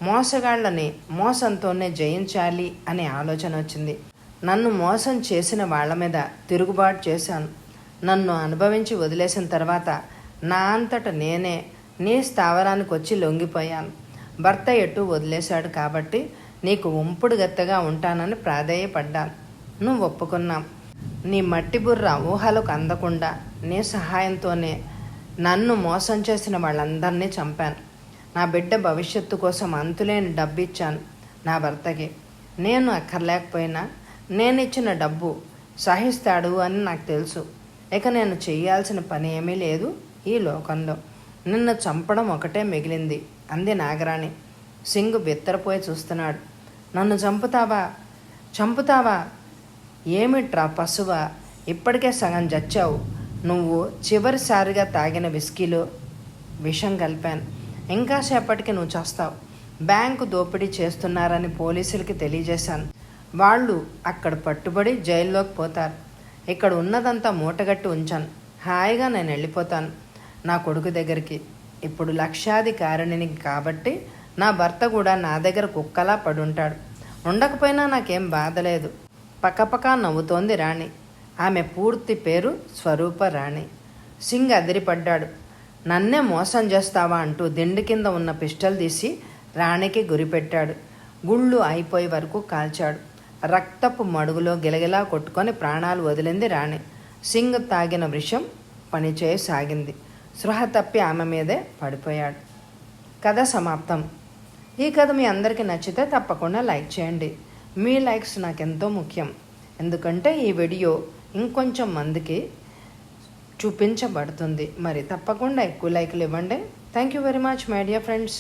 మోసగాళ్ళని మోసంతోనే జయించాలి అనే ఆలోచన వచ్చింది. నన్ను మోసం చేసిన వాళ్ళ మీద తిరుగుబాటు చేశాను. నన్ను అనుభవించి వదిలేసిన తర్వాత నా అంతట నేనే నీ స్థావరానికి వచ్చి లొంగిపోయాను. భర్త ఎటు వదిలేశాడు కాబట్టి నీకు ఉంపుడు గత్తగా ఉంటానని ప్రాధేయపడ్డాను. నువ్వు ఒప్పుకున్నాం. నీ మట్టి బుర్ర ఊహలకు అందకుండా నీ సహాయంతోనే నన్ను మోసం చేసిన వాళ్ళందరినీ చంపాను. నా బిడ్డ భవిష్యత్తు కోసం అంతులేని డబ్బు ఇచ్చాను నా భర్తకి. నేను అక్కర్లేకపోయినా నేనిచ్చిన డబ్బు సహిస్తాడు అని నాకు తెలుసు. ఇక నేను చేయాల్సిన పని ఏమీ లేదు ఈ లోకంలో. నిన్ను చంపడం ఒకటే మిగిలింది అంది నాగరాణి. సింగ్ బిత్తరపోయి చూస్తున్నాడు. నన్ను చంపుతావా? ఏమిట్రా పశువా, ఇప్పటికే సగం చచ్చావు. నువ్వు చివరిసారిగా తాగిన విస్కీలో విషం కలిపాను. ఇంకా సేపటికి నువ్వు చేస్తావు. బ్యాంకు దోపిడీ చేస్తున్నారని పోలీసులకి తెలియజేశాను. వాళ్ళు అక్కడ పట్టుబడి జైల్లోకి పోతారు. ఇక్కడ ఉన్నదంతా మూటగట్టి ఉంచాను. హాయిగా నేను వెళ్ళిపోతాను నా కొడుకు దగ్గరికి. ఇప్పుడు లక్షాధికారిణిని కాబట్టి నా భర్త కూడా నా దగ్గర కుక్కలా పడుంటాడు. ఉండకపోయినా నాకేం బాధ లేదు. పక్కపక్క నవ్వుతోంది రాణి. ఆమె పూర్తి పేరు స్వరూప రాణి. సింగ్ అదిరిపడ్డాడు. నన్నే మోసం చేస్తావా అంటూ దిండు కింద ఉన్న పిస్టల్ తీసి రాణికి గురిపెట్టాడు. గుళ్ళు అయిపోయే వరకు కాల్చాడు. రక్తపు మడుగులో గిలగిలా కొట్టుకొని ప్రాణాలు వదిలింది రాణి. సింగ్ తాగిన విషం పనిచేయసాగింది. స్పృహ తప్పి ఆమె మీదే పడిపోయాడు. కథ సమాప్తం. ఈ కథ మీ అందరికీ నచ్చితే తప్పకుండా లైక్ చేయండి. మీ లైక్స్ నాకెంతో ముఖ్యం. ఎందుకంటే ఈ వీడియో ఇంకొంచెం మందికి చూపించబడుతుంది. మరి తప్పకుండా ఎక్కువ లైక్లు ఇవ్వండి. Thank you very much my dear friends.